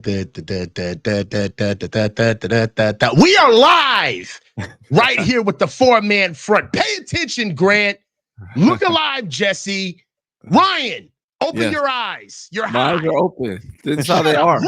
We are live right here with the four-man front. Pay attention, Grant. Look alive, Jesse. Ryan, open your eyes. Your eyes are open. This is how they are.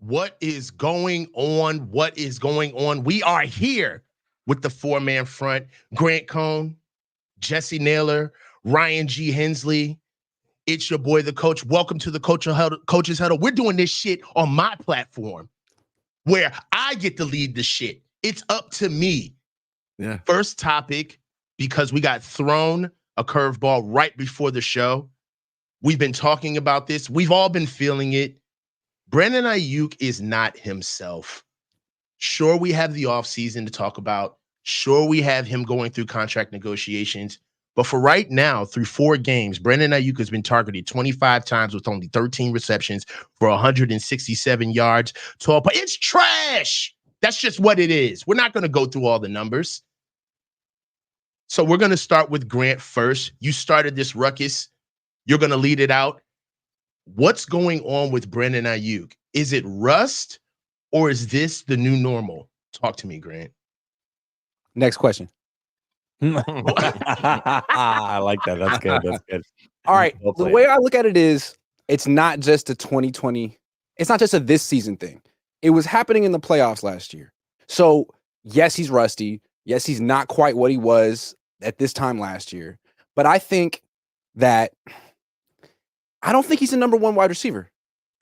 What is going on? What is going on? We are here with the four-man front. Grant Cohn, Jessie Naylor, Ryan G Hensley. It's your boy, the coach. Welcome to the Coach's Huddle. We're doing this shit on my platform where I get to lead the shit. It's up to me. Yeah. First topic, because we got thrown a curveball right before the show. We've been talking about this. We've all been feeling it. Brandon Aiyuk is not himself. Sure, we have the offseason to talk about. Sure, we have him going through contract negotiations. But for right now, through 4 games, Brandon Aiyuk has been targeted 25 times with only 13 receptions for 167 yards. 12. But it's trash. That's just what it is. We're not going to go through all the numbers. So we're going to start with Grant first. You started this ruckus. You're going to lead it out. What's going on with Brandon Aiyuk? Is it rust or is this the new normal? Talk to me, Grant. Next question. I like that. That's good. That's good. All right. The way I look at it is it's not just a 2020. It's not just a this season thing. It was happening in the playoffs last year. So, yes, he's rusty. Yes, he's not quite what he was at this time last year. But I think that I don't think he's a number 1 wide receiver.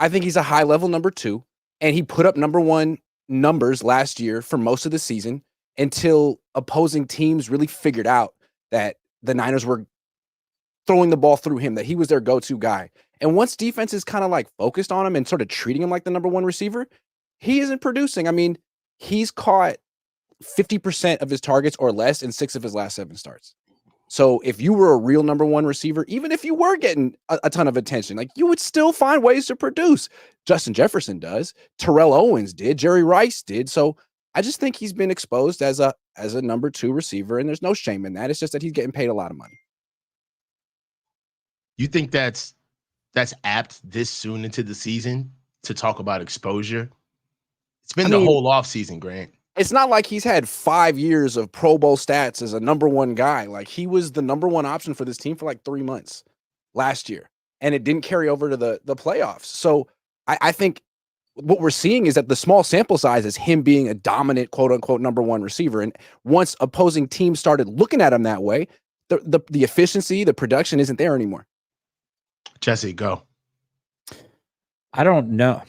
I think he's a high-level number 2, and he put up number 1 numbers last year for most of the season until opposing teams really figured out that the Niners were throwing the ball through him, that he was their go-to guy. And once defenses kind of like focused on him and sort of treating him like the number 1 receiver, he isn't producing. I mean, he's caught 50% of his targets or less in 6 of his last 7 starts. So if you were a real number 1 receiver, even if you were getting a ton of attention, like you would still find ways to produce. Justin Jefferson does. Terrell Owens did. Jerry Rice did. So I just think he's been exposed as a number 2 receiver, and there's no shame in that. It's just that he's getting paid a lot of money. You think that's apt this soon into the season to talk about exposure? It's been the whole offseason, Grant. It's not like he's had 5 years of Pro Bowl stats as a number 1 guy. Like he was the number 1 option for this team for like 3 months last year, and it didn't carry over to the playoffs. So I think what we're seeing is that the small sample size is him being a dominant, quote unquote, number 1 receiver. And once opposing teams started looking at him that way, the efficiency, the production isn't there anymore. Jesse, go. I don't know.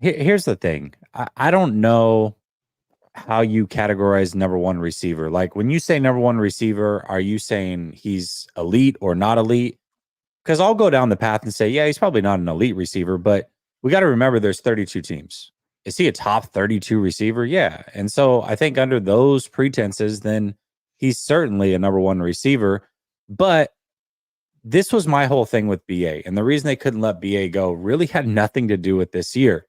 Here's the thing. I don't know how you categorize number 1 receiver. Like when you say number 1 receiver, are you saying he's elite or not elite? Because I'll go down the path and say, yeah, he's probably not an elite receiver, but we got to remember there's 32 teams. Is he a top 32 receiver? Yeah. And so I think under those pretenses, then he's certainly a number 1 receiver. But this was my whole thing with BA. And the reason they couldn't let BA go really had nothing to do with this year.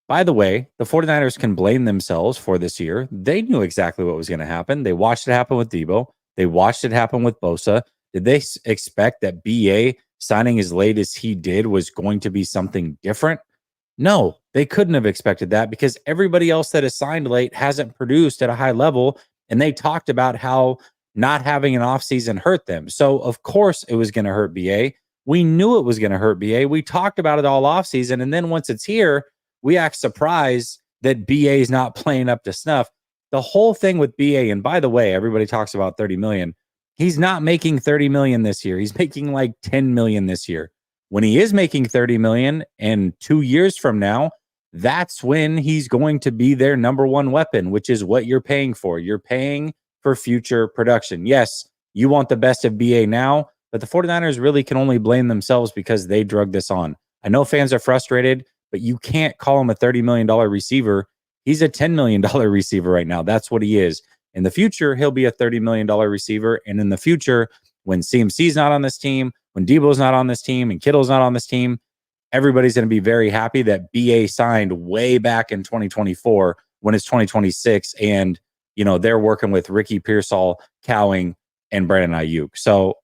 By the way, the 49ers can blame themselves for this year. They knew exactly what was going to happen. They watched it happen with Debo. They watched it happen with Bosa. Did they expect that BA signing as late as he did was going to be something different? No, they couldn't have expected that because everybody else that is signed late hasn't produced at a high level. And they talked about how not having an offseason hurt them. So, of course, it was going to hurt BA. We knew it was going to hurt BA. We talked about it all offseason. And then once it's here, we act surprised that BA is not playing up to snuff. The whole thing with BA, and by the way, everybody talks about 30 million. He's not making 30 million this year. He's making like 10 million this year. When he is making 30 million and 2 years from now, that's when he's going to be their number 1 weapon, which is what you're paying for. You're paying for future production. Yes, you want the best of BA now, but the 49ers really can only blame themselves because they drug this on. I know fans are frustrated, but you can't call him a $30 million receiver. He's a $10 million receiver right now. That's what he is. In the future, he'll be a $30 million receiver. And in the future, when CMC's not on this team, when Debo's not on this team, and Kittle's not on this team, everybody's going to be very happy that BA signed way back in 2024 when it's 2026. And, they're working with Ricky Pearsall, Cowing, and Brandon Aiyuk. So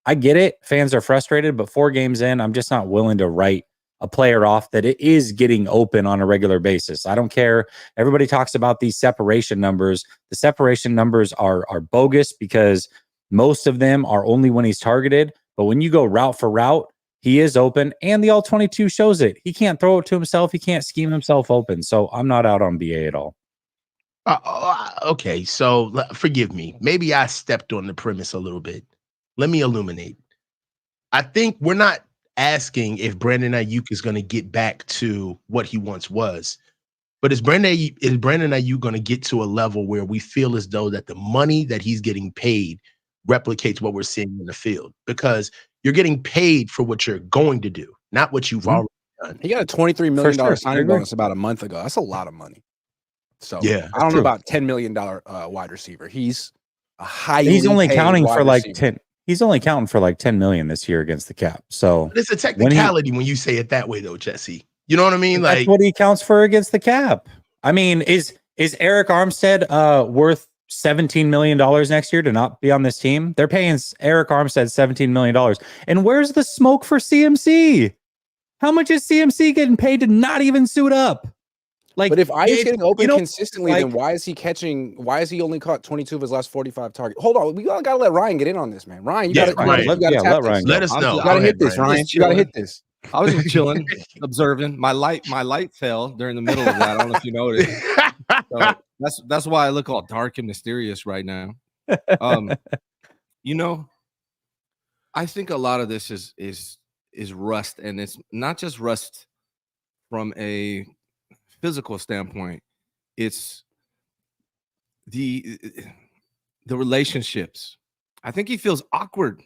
I get it. Fans are frustrated, but 4 games in, I'm just not willing to write a player off that it is getting open on a regular basis. I don't care. Everybody talks about these separation numbers. The separation numbers are bogus because most of them are only when he's targeted. But when you go route for route, he is open, and the all-22 shows it. He can't throw it to himself. He can't scheme himself open. So I'm not out on BA at all. Okay, so forgive me. Maybe I stepped on the premise a little bit. Let me illuminate. I think we're not asking if Brandon Aiyuk is going to get back to what he once was, but is Brandon Aiyuk going to get to a level where we feel as though that the money that he's getting paid replicates what we're seeing in the field? Because you're getting paid for what you're going to do, not what you've already done. He got a $23 million signing bonus about a month ago. That's a lot of money. So yeah, I don't know about $10 million wide receiver. He's a highly He's only counting for like receiver. 10. He's only counting for like 10 million this year against the cap. So but it's a technicality when you say it that way, though, Jesse. You know what I mean? That's Like what he counts for against the cap. I mean, is Eric Armstead worth $17 million next year to not be on this team? They're paying Eric Armstead $17 million. And where's the smoke for CMC? How much is CMC getting paid to not even suit up? Like, but if Aiyuk's getting open consistently, like, then why is he only caught 22 of his last 45 targets? Hold on, we gotta let Ryan get in on this, man. Ryan, you gotta let Ryan let us know. You gotta hit this, Ryan. You gotta hit this. I was just chilling, observing. My light fell during the middle of that. I don't know if you noticed. So that's why I look all dark and mysterious right now. I think a lot of this is rust, and it's not just rust from a physical standpoint. It's the relationships. I think he feels awkward.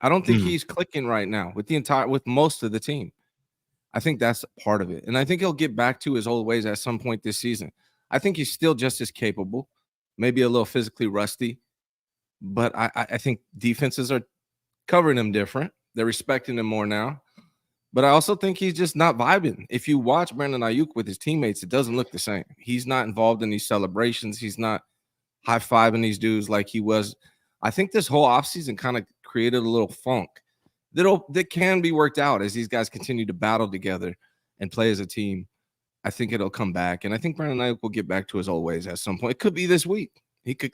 I don't think he's clicking right now with most of the team. I think that's part of it. And I think he'll get back to his old ways at some point this season. I think he's still just as capable, maybe a little physically rusty, but I think defenses are covering him different. They're respecting him more now. But I also think he's just not vibing. If you watch Brandon Aiyuk with his teammates, it doesn't look the same. He's not involved in these celebrations. He's not high-fiving these dudes like he was. I think this whole offseason kind of created a little funk that can be worked out as these guys continue to battle together and play as a team. I think it'll come back. And I think Brandon Aiyuk will get back to his old ways at some point. It could be this week.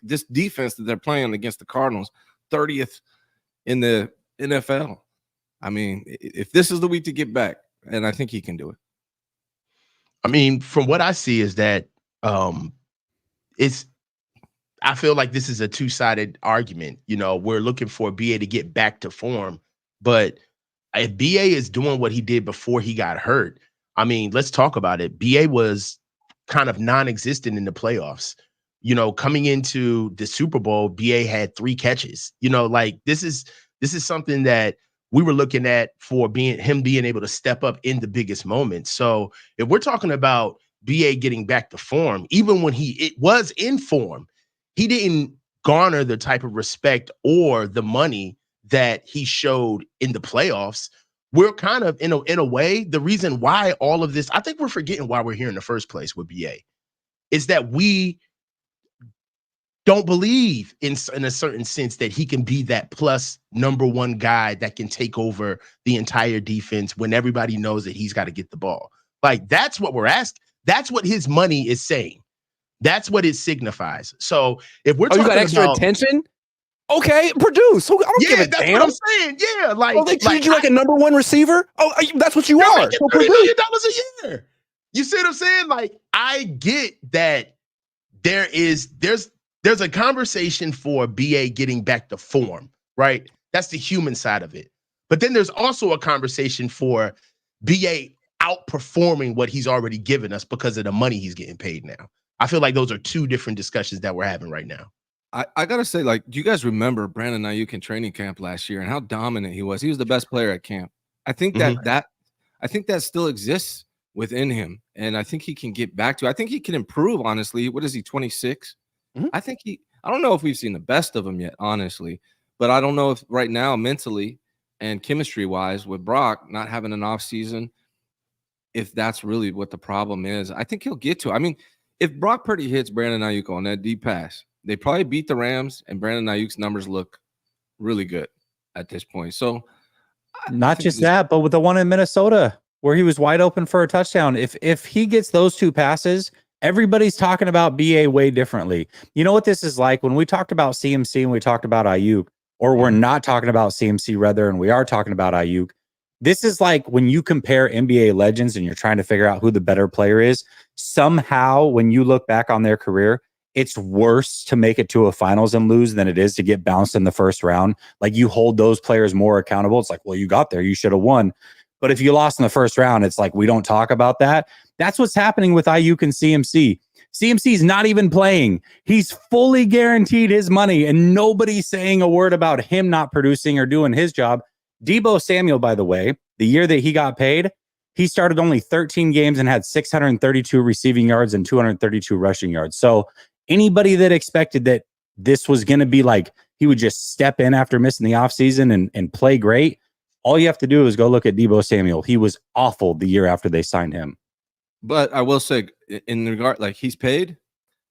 This defense that they're playing against the Cardinals, 30th in the NFL. I mean, if this is the week to get back, and I think he can do it. I mean, from what I see is that I feel like this is a two-sided argument. We're looking for BA to get back to form, but if BA is doing what he did before he got hurt, I mean, let's talk about it. BA was kind of non-existent in the playoffs. Coming into the Super Bowl, BA had 3 catches. Like this is something that we were looking at for being able to step up in the biggest moments. So if we're talking about BA getting back to form, even when it was in form, he didn't garner the type of respect or the money that he showed in the playoffs. We're kind of in a way, the reason why all of this, I think we're forgetting why we're here in the first place with BA, is that we don't believe in a certain sense that he can be that plus number one guy that can take over the entire defense when everybody knows that he's got to get the ball. Like, that's what we're asking. That's what his money is saying. That's what it signifies. So if we're talking you got extra attention, okay, produce. I don't give a that's damn. What I'm saying. Yeah, like, they treat you like a number one receiver. That's what you are. So $30 million a year. You see what I'm saying? Like, I get that there's a conversation for BA getting back to form, right? That's the human side of it. But then there's also a conversation for BA outperforming what he's already given us because of the money he's getting paid now. I feel like those are 2 different discussions that we're having right now. I got to say, like, do you guys remember Brandon Aiyuk in training camp last year and how dominant he was? He was the best player at camp. I think that still exists within him. And I think he can get back to, I think he can improve, honestly. What is he, 26? I think I don't know if we've seen the best of him yet, honestly, but I don't know if right now mentally and chemistry wise with Brock not having an off season, if that's really what the problem is. I think he'll get to it. I mean, if Brock Purdy hits Brandon Aiyuk on that deep pass, they probably beat the Rams, and Brandon Ayuk's numbers look really good at this point. So not just that, but with the one in Minnesota where he was wide open for a touchdown, if he gets those two passes, everybody's talking about BA way differently. You know what this is like when we talked about CMC and we talked about Aiyuk, or we're not talking about CMC rather, and we are talking about Aiyuk. This is like when you compare NBA legends and you're trying to figure out who the better player is. Somehow, when you look back on their career, it's worse to make it to a finals and lose than it is to get bounced in the first round. Like, you hold those players more accountable. It's like, well, you got there, you should have won. But if you lost in the first round, it's like, we don't talk about that. That's what's happening with Aiyuk and CMC. CMC's not even playing. He's fully guaranteed his money, and nobody's saying a word about him not producing or doing his job. Deebo Samuel, by the way, the year that he got paid, he started only 13 games and had 632 receiving yards and 232 rushing yards. So anybody that expected that this was going to be like he would just step in after missing the offseason and play great, all you have to do is go look at Deebo Samuel. He was awful the year after they signed him. But I will say, in regard, like, he's paid.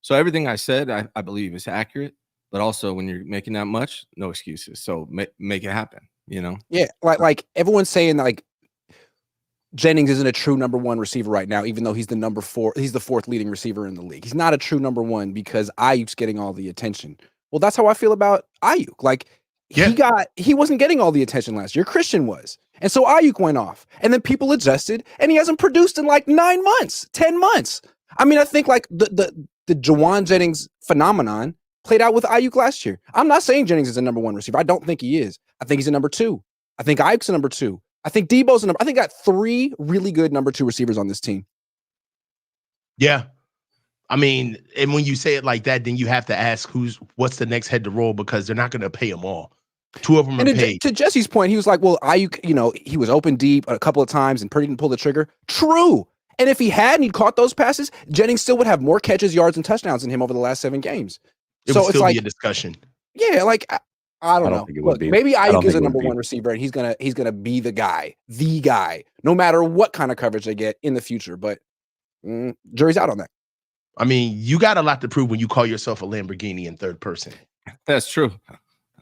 So everything I said, I believe is accurate. But also, when you're making that much, no excuses. So make it happen, you know? Yeah, like everyone's saying like Jennings isn't a true number one receiver right now, even though he's the number 4. He's the 4th leading receiver in the league. He's not a true number one because Ayuk's getting all the attention. Well, that's how I feel about Aiyuk. Like, he wasn't getting all the attention last year. Christian was. And so Aiyuk went off. And then people adjusted, and he hasn't produced in like 9 months, 10 months. I mean, I think like the Juwan Jennings phenomenon played out with Aiyuk last year. I'm not saying Jennings is a number 1 receiver. I don't think he is. I think he's a number 2. I think Ayuk's a number 2. I think Debo's a number. I think got 3 really good number 2 receivers on this team. Yeah. I mean, and when you say it like that, then you have to ask what's the next head to roll, because they're not going to pay them all. 2 of them are paid. To Jesse's point, he was like, well, Aiyuk, he was open deep a couple of times and Purdy didn't pull the trigger. True. And if he hadn't, he'd caught those passes, Jennings still would have more catches, yards, and touchdowns than him over the last 7 games. It would still be a discussion. Yeah, like I don't know. Look, maybe Aiyuk is a number 1 receiver, and he's gonna be the guy, no matter what kind of coverage they get in the future. But jury's out on that. I mean, you got a lot to prove when you call yourself a Lamborghini in third person. That's true.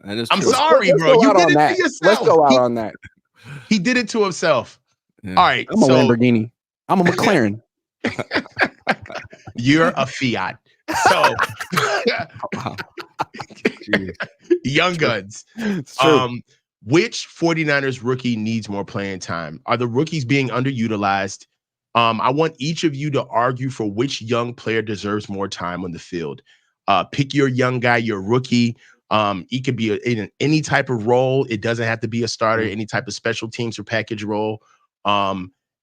That is true. I'm sorry, bro. You did it to yourself. Let's go out on that. He did it to himself. Yeah. All right. I'm a Lamborghini. I'm a McLaren. You're a Fiat. So Young Guns. Which 49ers rookie needs more playing time? Are the rookies being underutilized? I want each of you to argue for which young player deserves more time on the field. Pick your young guy, your rookie. He could be in any type of role. It doesn't have to be a starter, any type of special teams or package role.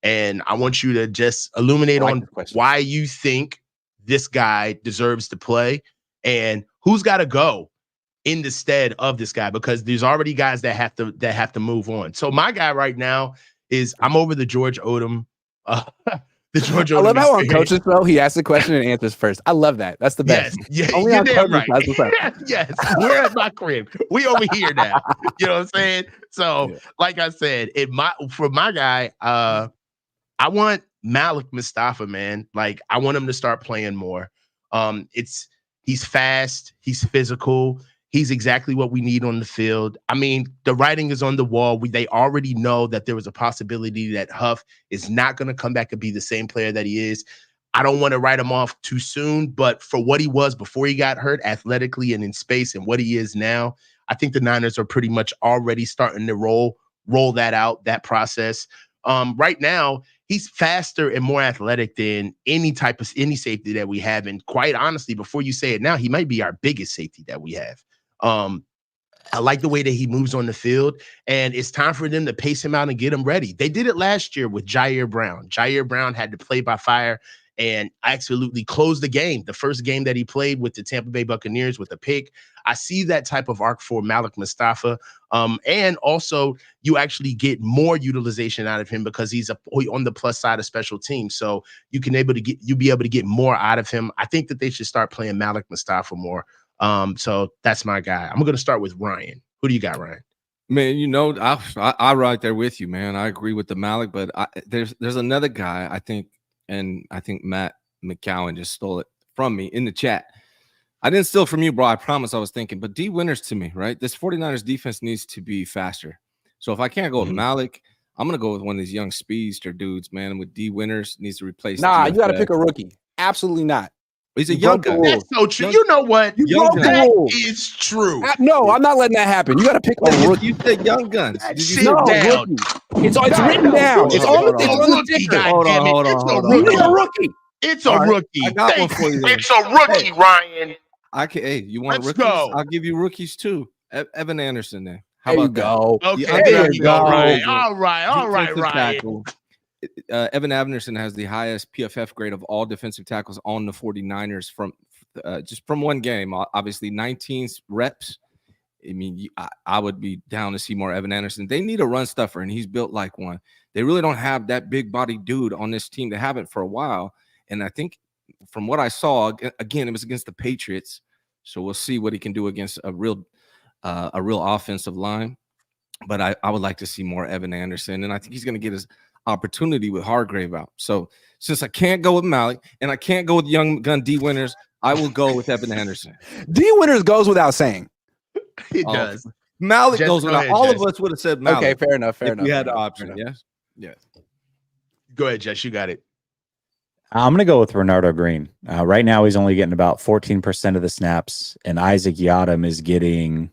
And I want you to just illuminate on why you think this guy deserves to play and who's got to go in the stead of this guy, because there's already guys that have to move on. So my guy right now is I'm over the George Odom. The George Odom. I love how on Coaches Show he asks the question and answers first. I love that. That's the best. Yes, only you're damn right. Yes, we're at my crib. We over here now. You know what I'm saying? So, like I said, for my guy, I want Malik Mustafa, man. Like, I want him to start playing more. He's fast, he's physical, he's exactly what we need on the field. I mean, the writing is on the wall. They already know that there was a possibility that Huff is not going to come back and be the same player that he is. I don't want to write him off too soon, but for what he was before he got hurt, athletically and in space, and what he is now, I think the Niners are pretty much already starting to roll that out, that process. Right now, he's faster and more athletic than any safety that we have. And quite honestly, before you say it now, he might be our biggest safety that we have. I like the way that he moves on the field, and it's time for them to pace him out and get him ready. They did it last year with Jair Brown. Jair Brown had to play by fire and absolutely closed the game. The first game that he played with the Tampa Bay Buccaneers with a pick. I see that type of arc for Malik Mustafa. And also you actually get more utilization out of him because he's on the plus side of special teams. So you'll be able to get more out of him. I think that they should start playing Malik Mustafa more. So that's my guy. I'm going to start with Ryan. Who do you got, Ryan? Man, I right there with you, man. I agree with the Malik, but there's another guy, I think Matt McCowan just stole it from me in the chat. I didn't steal from you, bro. I promise I was thinking. But D Winters to me, right? This 49ers defense needs to be faster. So if I can't go with Malik, I'm going to go with one of these young speedster dudes, man. With D Winters, needs to replace. Nah, you got to pick a rookie. Absolutely not. He's a young guy. That's so true. You know what? That is true. No, I'm not letting that happen. You got to pick a rookie. You said young guns. Sit down. It's written down. It's on the ticker. Hold on. You need a rookie. It's a rookie. I got one for you. It's a rookie, Ryan. Hey, you want rookies? Go. I'll give you rookies too. Evan Anderson then. How about go? That? Okay, there you go, Ryan. All right, Ryan. Evan Anderson has the highest PFF grade of all defensive tackles on the 49ers from just from one game. Obviously, 19 reps. I mean, I would be down to see more Evan Anderson. They need a run stuffer, and he's built like one. They really don't have that big body dude on this team. They haven't for a while. And I think from what I saw, again, it was against the Patriots. So we'll see what he can do against a real offensive line. But I would like to see more Evan Anderson. And I think he's going to get his opportunity with Hargrave out. So since I can't go with Malik and I can't go with young gun D Winters, I will go with Evan Anderson. D Winters goes without saying. He does. Malik goes without. All of us would have said Malik. Okay, fair enough. We had the option. Yes. Go ahead, Jess. You got it. I'm going to go with Renardo Green. Right now, he's only getting about 14% of the snaps, and Isaac Yiadom is getting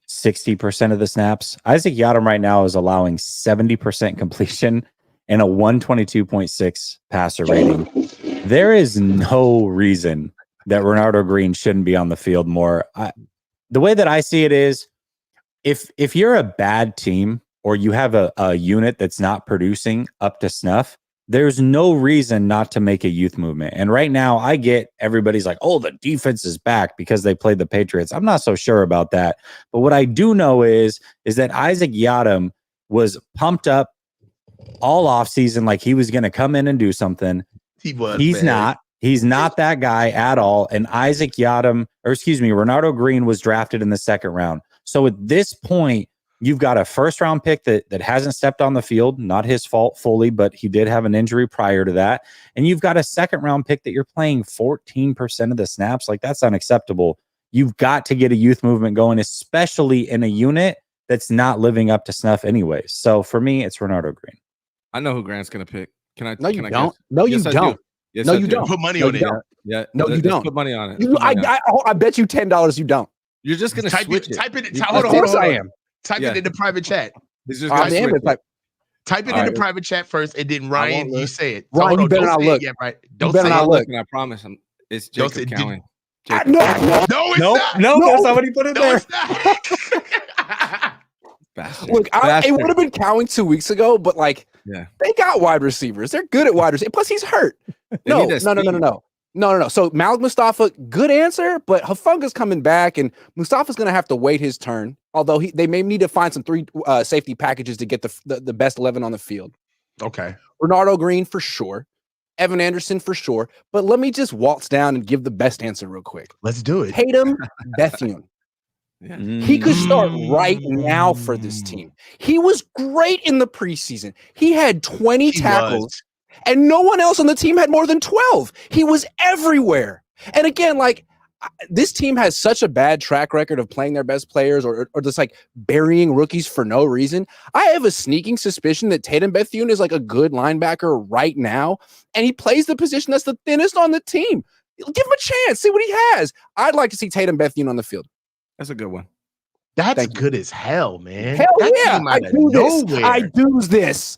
60% of the snaps. Isaac Yiadom right now is allowing 70% completion and a 122.6 passer rating. There is no reason that Renardo Green shouldn't be on the field more. The way that I see it is, if you're a bad team or you have a unit that's not producing up to snuff, there's no reason not to make a youth movement. And right now, I get everybody's like, oh, the defense is back because they played the Patriots. I'm not so sure about that. But what I do know is that Isaac Yiadom was pumped up all offseason like he was going to come in and do something. He's not. He's not that guy at all. And Renardo Green was drafted in the second round. So at this point, you've got a first-round pick that hasn't stepped on the field, not his fault fully, but he did have an injury prior to that. And you've got a second-round pick that you're playing 14% of the snaps. Like, that's unacceptable. You've got to get a youth movement going, especially in a unit that's not living up to snuff anyways. So for me, it's Renardo Green. I know who Grant's going to pick. Can I? No, you can don't. I No, you don't. Yes, no, I you do. don't. Put money on it. Yeah. No, you don't. Put money on it. I bet you $10 you don't. You're just going to switch it. Type it. Of course I am. Type it in the private chat. Type it in the private chat first, and then Ryan, you say it. Ryan, you better not look. Right? Don't say not look. I promise him. It's Jacob Cowan. No, it's not. No, that's not what he put in there. Look, it would have been Cowan 2 weeks ago, but they got wide receivers. They're good at wide receivers. Plus, he's hurt. No. So Malik Mustafa, good answer, but Hufunga's coming back, and Mustafa's going to have to wait his turn. Although they may need to find some three safety packages to get the best 11 on the field. Okay. Renardo Green for sure. Evan Anderson for sure. But let me just waltz down and give the best answer real quick. Let's do it. Tatum Bethune. Yeah. He could start right now for this team. He was great in the preseason. He had 20 tackles, and no one else on the team had more than 12. He was everywhere. And again, this team has such a bad track record of playing their best players or just burying rookies for no reason. I have a sneaking suspicion that Tatum Bethune is a good linebacker right now, and he plays the position that's the thinnest on the team. Give him a chance. See what he has. I'd like to see Tatum Bethune on the field. That's a good one. That's good as hell, man. Hell yeah. I do this.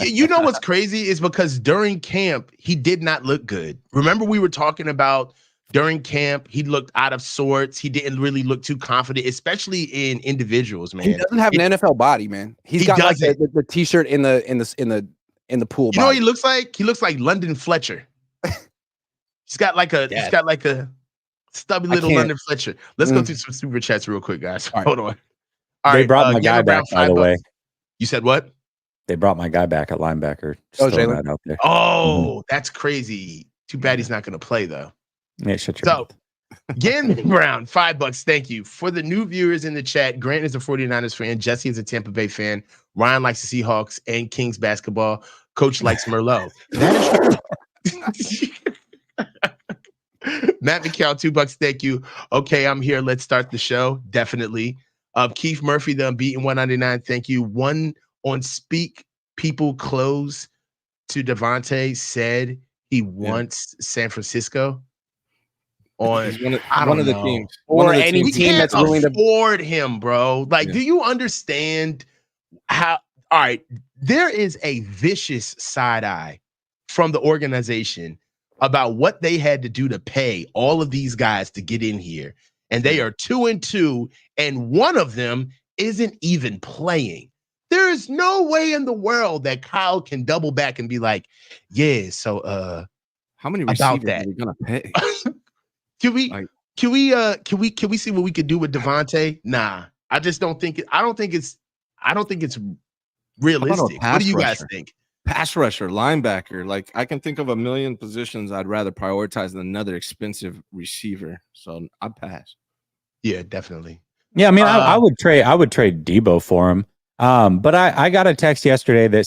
You know what's crazy is because during camp, he did not look good. Remember we were talking about during camp, he looked out of sorts. He didn't really look too confident, especially in individuals, man. He doesn't have an NFL body, man. He's got the t-shirt in the in the pool. You know what he looks like? He looks like London Fletcher. He's got like a stubby little London Fletcher. Let's go through some super chats real quick, guys. Right. Hold on. All they right, brought my guy Brown, back, by the way. You said what? They brought my guy back at linebacker. Oh, Just throwing Jalen? that out there. Oh, that's crazy. Too bad he's not going to play, though. Yeah, shut your mouth. Gavin Brown, $5. Thank you. For the new viewers in the chat, Grant is a 49ers fan. Jesse is a Tampa Bay fan. Ryan likes the Seahawks and Kings basketball. Coach likes Merlot. That is true. Matt McCall, $2. Thank you. Okay, I'm here. Let's start the show. Definitely. Keith Murphy, the unbeaten 199. Thank you. One on Speak People Close to Devontae said he wants San Francisco. On one of the teams, or any team that's willing to afford him, bro. Like, do you understand how? All right, there is a vicious side eye from the organization about what they had to do to pay all of these guys to get in here, and they are 2-2, and one of them isn't even playing. There is no way in the world that Kyle can double back and be like, "Yeah, so how many receivers are we gonna pay?" Can we see what we could do with Devontae? Nah, I just don't think it. I don't think it's realistic. What do you guys think? Pass rusher, linebacker. Like, I can think of a million positions I'd rather prioritize than another expensive receiver. So I'd pass. Yeah, definitely. Yeah, I mean, I would trade Debo for him. But I got a text yesterday that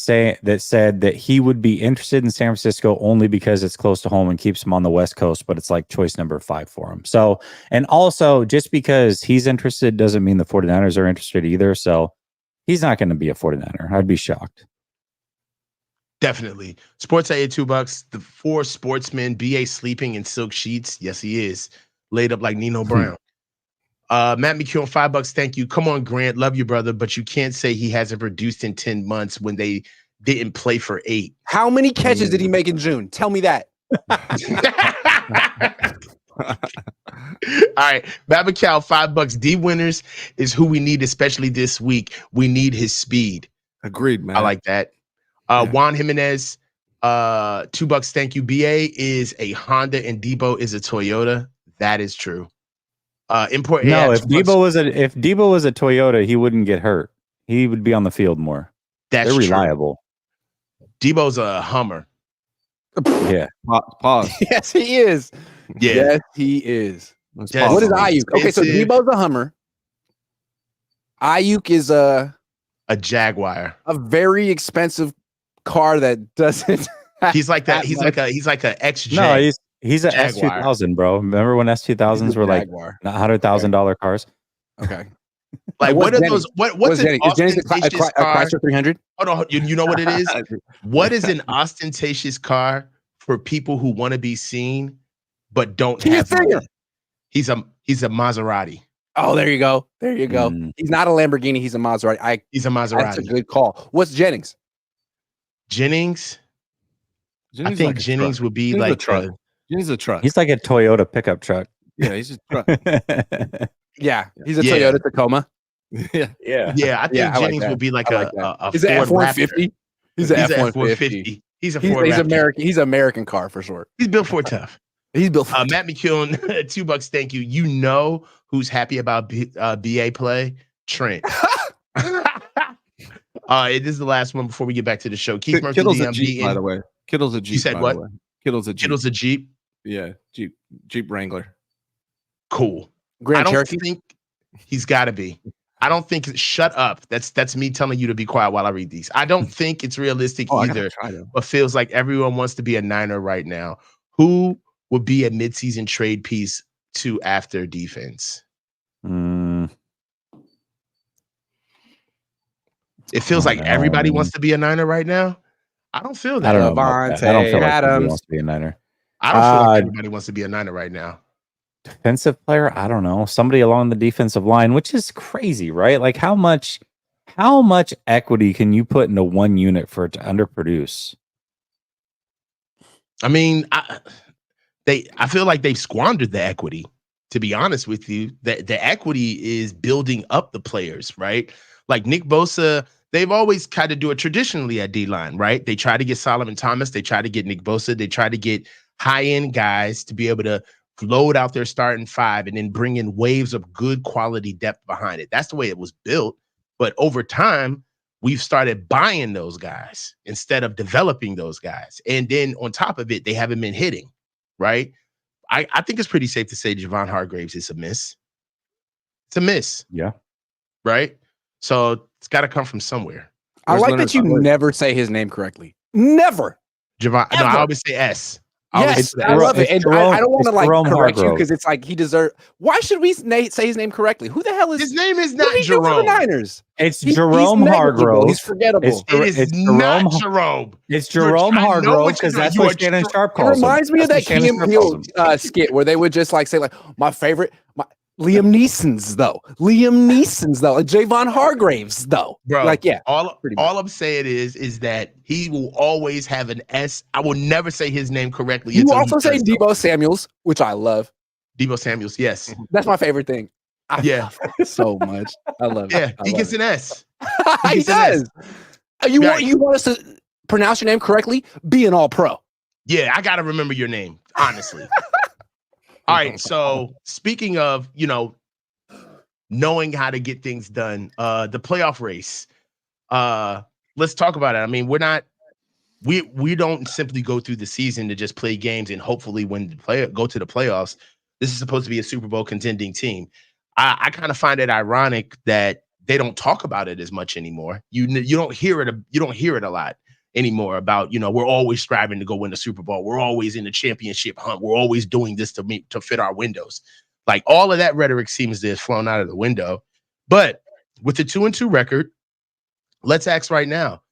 said that he would be interested in San Francisco only because it's close to home and keeps him on the West Coast, but it's like choice number 5 for him. So, and also just because he's interested doesn't mean the 49ers are interested either. So he's not going to be a 49er. I'd be shocked. Definitely. Sports AA $2. The 4 sportsmen, BA sleeping in silk sheets. Yes, he is. Laid up like Nino Brown. Matt McKeown, $5. Thank you. Come on, Grant. Love you, brother. But you can't say he hasn't produced in 10 months when they didn't play for 8. How many catches did he make in June? Tell me that. All right. Matt McCall, $5. D Winners is who we need, especially this week. We need his speed. Agreed, man. I like that. Juan Jimenez, $2. Thank you. BA is a Honda and Debo is a Toyota. That is true. Import. No, if Debo was a Toyota, he wouldn't get hurt. He would be on the field more. They're reliable. Debo's a Hummer. Yeah. Pause. Yes, he is. Yeah. Yes, he is. Yes. What is Aiyuk? Okay, so Debo's a Hummer. Aiyuk is a Jaguar. A very expensive car that doesn't. He's like that. He's like a XJ. No, he's an S2000, bro. Remember when S2000s were like $100,000 cars? Okay. Like what are those? What's an ostentatious car? Chrysler 300. Hold on. You know what it is? What is an ostentatious car for people who want to be seen but don't have money? He's a Maserati. Oh, there you go. There you go. He's not a Lamborghini. He's a Maserati. He's a Maserati. That's a good call. What's Jennings? Jennings I think like Jennings would be like a truck. Jennings a truck. He's like a Toyota pickup truck. Yeah, he's a truck. Yeah, he's a Toyota Tacoma. Yeah. I think Jennings would be like a He's an F-150. He's an F-150. He's American. He's American car for sure. He's built for tough. He's built for Matt McKeown, $2. Thank you. You know who's happy about BA play? Trent. It is the last one before we get back to the show. Keith Murphy, Kittle's a Jeep, by the way. Kittle's a Jeep. You said what? Kittle's a Jeep. Kittle's a Jeep. Yeah, Jeep Wrangler. Cool. Grand I don't Cherokee? think he's got to be. I don't think. Shut up. That's me telling you to be quiet while I read these. I don't think it's realistic either. But feels like everyone wants to be a Niner right now. Who would be a midseason trade piece to after defense? It feels like everybody wants to be a Niner right now. I don't feel that. I don't know. I don't feel like everybody wants to be a Niner. I don't feel like everybody wants to be a Niner right now. Defensive player, I don't know. Somebody along the defensive line, which is crazy, right? Like how much equity can you put into one unit for it to underproduce? I mean, I feel like they've squandered the equity. To be honest with you, the equity is building up the players, right? Like Nick Bosa they've always kind of do it traditionally at D-line, right? They try to get Solomon Thomas. They try to get Nick Bosa. They try to get high-end guys to be able to load out their starting five and then bring in waves of good quality depth behind it. That's the way it was built. But over time, we've started buying those guys instead of developing those guys. And then on top of it, they haven't been hitting, right? I think it's pretty safe to say Javon Hargraves is a miss. It's a miss. Yeah. Right? So it's got to come from somewhere. I like that you never say his name correctly. Never. Javon. No, I always say S. Yes, I love it. And I don't want to like correct you because it's like he deserves. Why should we say his name correctly? Who the hell is his name? Is not Jerome. For the Niners. It's Jerome Hargrove. He's forgettable. It's not Jerome. It's Jerome Hargrove because that's what Shannon Sharp calls him. It reminds me of that Key and Peele skit where they would just like say like my favorite. Liam Neeson's though. Like Javon Hargraves though. Bro, like yeah. All I'm saying is that he will always have an S. I will never say his name correctly. You also say Deebo Samuels, which I love. Deebo Samuels, yes. That's my favorite thing. I love it so much. I love it. Yeah, he gets an S. He does. You want us to pronounce your name correctly? Be an all-pro. Yeah, I gotta remember your name, honestly. All right, so speaking of, knowing how to get things done, the playoff race, let's talk about it. I mean, we don't simply go through the season to just play games and hopefully go to the playoffs. This is supposed to be a Super Bowl contending team. I kind of find it ironic that they don't talk about it as much anymore. You don't hear it. You don't hear it a lot anymore about, we're always striving to go win the Super Bowl. We're always in the championship hunt. We're always doing this to fit our windows. Like all of that rhetoric seems to have flown out of the window. But with the 2-2 record, let's ask right now,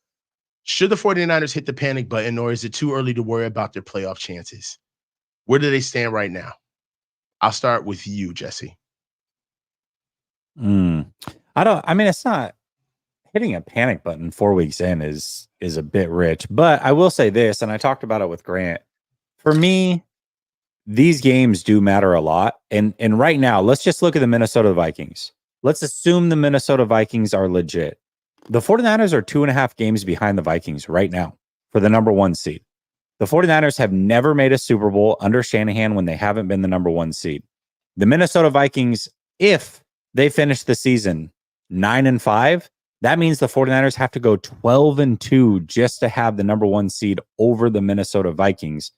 should the 49ers hit the panic button or is it too early to worry about their playoff chances? Where do they stand right now? I'll start with you, Jesse. It's not hitting a panic button 4 weeks in is a bit rich, but I will say this, and I talked about it with Grant. For me, these games do matter a lot. And right now, let's just look at the Minnesota Vikings. Let's assume the Minnesota Vikings are legit. The 49ers are 2.5 games behind the Vikings right now for the number 1 seed. The 49ers have never made a Super Bowl under Shanahan when they haven't been the number 1 seed. The Minnesota Vikings, if they finish the season 9-5, that means the 49ers have to go 12-2 just to have the number 1 seed over the Minnesota Vikings.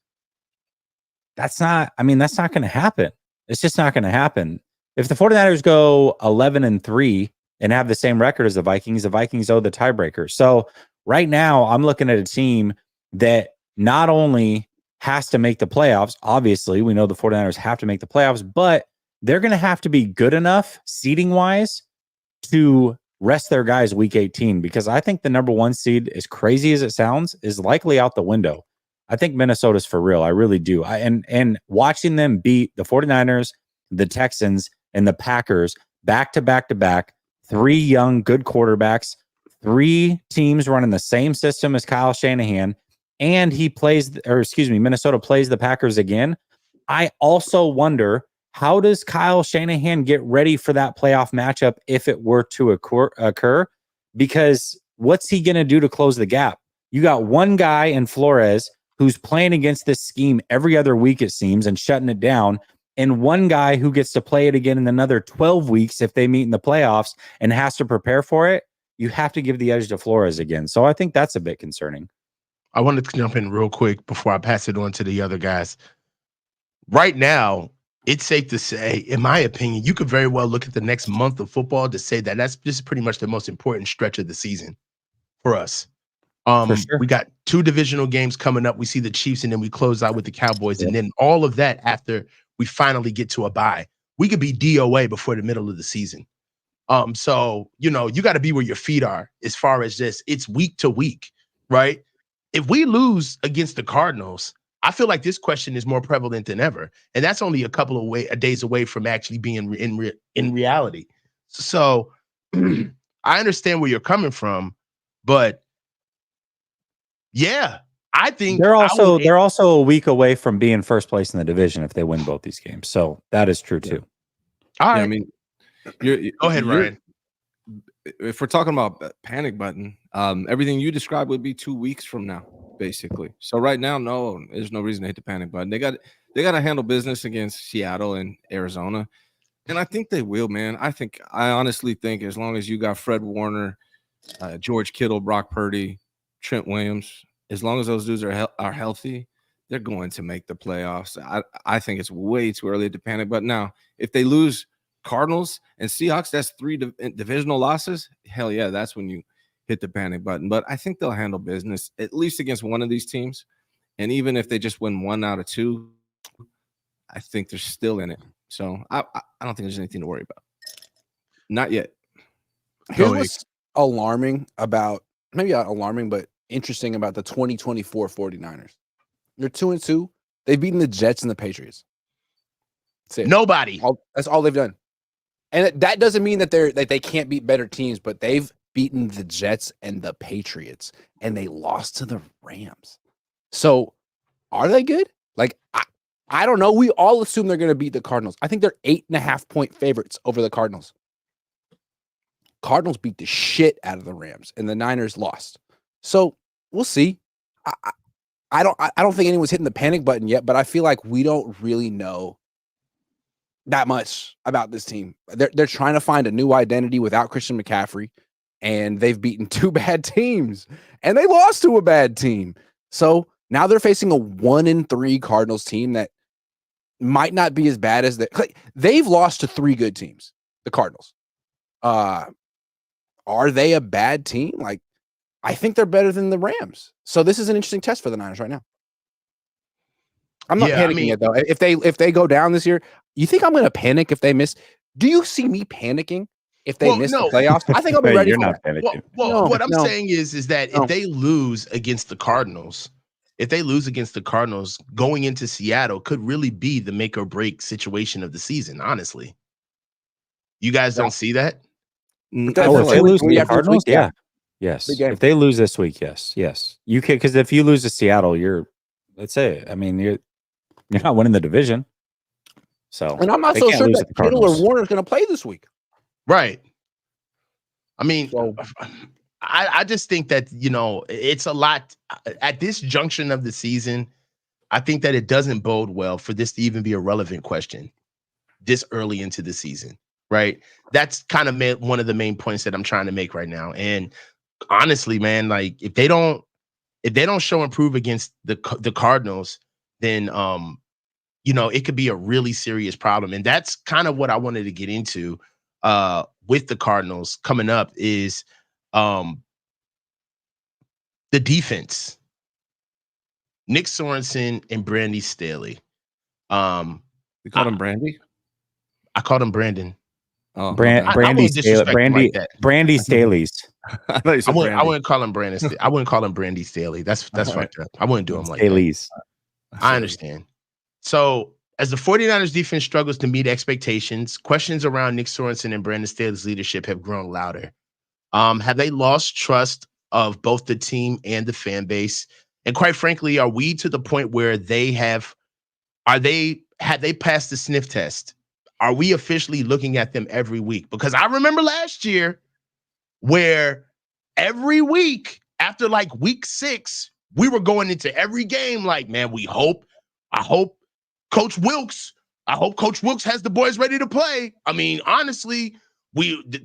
That's not going to happen. It's just not going to happen. If the 49ers go 11-3 and have the same record as the Vikings owe the tiebreaker. So right now I'm looking at a team that not only has to make the playoffs, obviously we know the 49ers have to make the playoffs, but they're going to have to be good enough seeding wise to rest their guys week 18, because I think the number 1 seed, as crazy as it sounds, is likely out the window. I think Minnesota's for real. I really do. And watching them beat the 49ers, the Texans, and the Packers back to back to back, 3 young, good quarterbacks, 3 teams running the same system as Kyle Shanahan, and Minnesota plays the Packers again. I also wonder, how does Kyle Shanahan get ready for that playoff matchup if it were to occur? Because what's he going to do to close the gap? You got one guy in Flores who's playing against this scheme every other week, it seems, and shutting it down, and one guy who gets to play it again in another 12 weeks if they meet in the playoffs and has to prepare for it. You have to give the edge to Flores again. So I think that's a bit concerning. I wanted to jump in real quick before I pass it on to the other guys. Right now, it's safe to say, in my opinion, you could very well look at the next month of football to say that this is pretty much the most important stretch of the season for us. For sure. We got 2 divisional games coming up. We see the Chiefs, and then we close out with the Cowboys. And then all of that after we finally get to a bye. We could be DOA before the middle of the season. So, you got to be where your feet are as far as this. It's week to week, right? If we lose against the Cardinals, I feel like this question is more prevalent than ever. And that's only a couple of days away from actually being in reality. So I understand where you're coming from, but yeah, I think they're also a week away from being first place in the division if they win both these games. So that is true too. All right. I mean, go ahead, Ryan. if we're talking about panic button, everything you described would be 2 weeks from now, basically. So right now, no, there's no reason to hit the panic button. They got to handle business against Seattle and Arizona, and I think they will, man. I honestly think as long as you got Fred Warner, George Kittle, Brock Purdy, Trent Williams, as long as those dudes are healthy, they're going to make the playoffs. I think it's way too early to panic. But now, if they lose Cardinals and Seahawks, that's 3 divisional losses. Hell yeah, that's when you hit the panic button. But I think they'll handle business, at least against one of these teams. And even if they just win 1 out of 2, I think they're still in it. So I don't think there's anything to worry about. Not yet. Here's what's alarming about, maybe not alarming, but interesting about the 2024 49ers. They're 2-2. They've beaten the Jets and the Patriots. That's it. Nobody. That's all they've done. And that doesn't mean that they can't beat better teams, but they've beaten the Jets and the Patriots, and they lost to the Rams. So are they good? Like, I don't know. We all assume they're going to beat the Cardinals. I think they're 8.5-point favorites over the Cardinals. Cardinals beat the shit out of the Rams, and the Niners lost. So we'll see. I don't think anyone's hitting the panic button yet, but I feel like we don't really know that much about this team. They're trying to find a new identity without Christian McCaffrey, and they've beaten 2 bad teams, and they lost to a bad team. So now they're facing a 1-3 Cardinals team that might not be as bad as they've lost to 3 good teams. The Cardinals. Are they a bad team? Like, I think they're better than the Rams. So this is an interesting test for the Niners right now. I'm not panicking yet, though. If they go down this year, you think I'm going to panic if they miss? Do you see me panicking if they miss the playoffs? I think I'll be ready. You're not panicking. What I'm saying is that if they lose against the Cardinals, going into Seattle could really be the make or break situation of the season. Honestly, you guys don't see that? If they lose to the Cardinals, yeah. Yes. If they lose this week, yes. You can, because if you lose to Seattle, let's say, I mean, you're not winning the division. So, and I'm not so sure that Kittle or Warner is going to play this week. Right. I mean, I just think that, it's a lot at this junction of the season. I think that it doesn't bode well for this to even be a relevant question this early into the season. Right. That's kind of one of the main points that I'm trying to make right now. And honestly, man, like if they don't show improve against the Cardinals, then it could be a really serious problem. And that's kind of what I wanted to get into with the Cardinals coming up is the defense. Nick Sorensen and Brandy Staley. You called him Brandy? I called him Brandon. Oh, Brandy Staley's. I wouldn't call him Brandon. I wouldn't call him Brandy Staley. That's fucked up. I wouldn't do him like Staley's. that. I understand. So as the 49ers defense struggles to meet expectations, questions around Nick Sorensen and Brandon Staley's leadership have grown louder. Have they lost trust of both the team and the fan base? And quite frankly, are we to the point where had they passed the sniff test? Are we officially looking at them every week? Because I remember last year where every week after like week 6, we were going into every game like, man, I hope Coach Wilkes has the boys ready to play. I mean, honestly,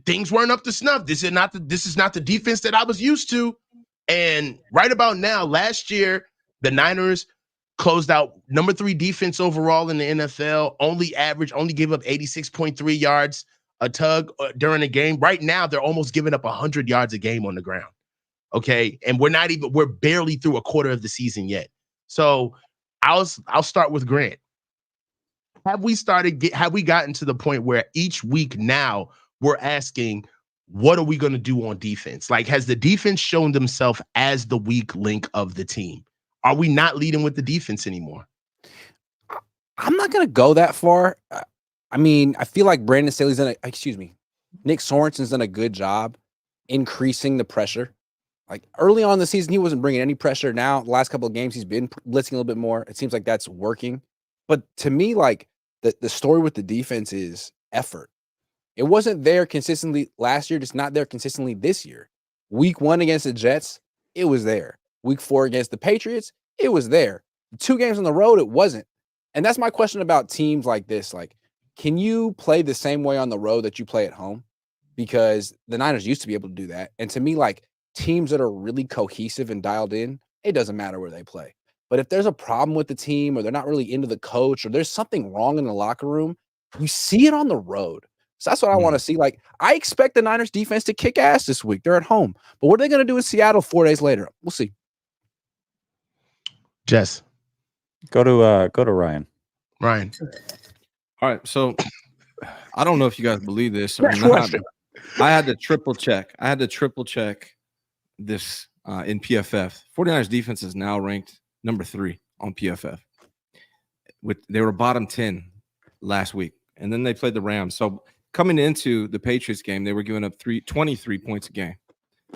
things weren't up to snuff. This is not the defense that I was used to. And right about now, last year, the Niners closed out number 3 defense overall in the NFL, only gave up 86.3 yards a tug during a game. Right now, they're almost giving up 100 yards a game on the ground. Okay. And we're barely through a quarter of the season yet. So I'll start with Grant. Have we gotten to the point where each week now we're asking, what are we going to do on defense? Like, has the defense shown themselves as the weak link of the team? Are we not leading with the defense anymore? I'm not going to go that far. I mean, I feel like Nick Sorensen's done a good job increasing the pressure. Like early on in the season, he wasn't bringing any pressure. Now, the last couple of games, he's been blitzing a little bit more. It seems like that's working. But to me, like the story with the defense is effort. It wasn't there consistently last year, just not there consistently this year. Week 1 against the Jets, it was there. Week 4 against the Patriots, it was there. 2 games on the road, it wasn't. And that's my question about teams like this. Like, can you play the same way on the road that you play at home? Because the Niners used to be able to do that. And to me, like, teams that are really cohesive and dialed in, it doesn't matter where they play. But if there's a problem with the team or they're not really into the coach or there's something wrong in the locker room, you see it on the road. So that's what I want to see. Like, I expect the Niners defense to kick ass this week. They're at home. But what are they going to do in Seattle 4 days later? We'll see. Jess. Go to Ryan. Ryan. All right. So I don't know if you guys believe this or not. I had to triple check. This in PFF. 49ers defense is now ranked number 3 on PFF. They were bottom 10 last week, and then they played the Rams. So coming into the Patriots game, they were giving up 23 points a game.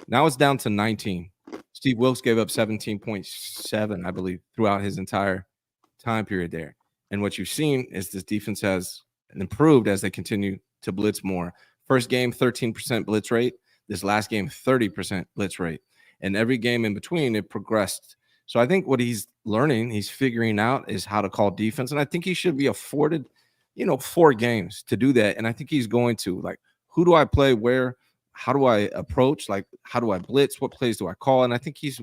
Now it's down to 19. Steve Wilks gave up 17.7, I believe, throughout his entire time period there. And what you've seen is this defense has improved as they continue to blitz more. First game, 13% blitz rate. This last game, 30% blitz rate. And every game in between, it progressed. So I think what he's learning, he's figuring out is how to call defense. And I think he should be afforded, 4 games to do that. And I think he's going to. Like, who do I play where? How do I approach? Like, how do I blitz? What plays do I call? And I think he's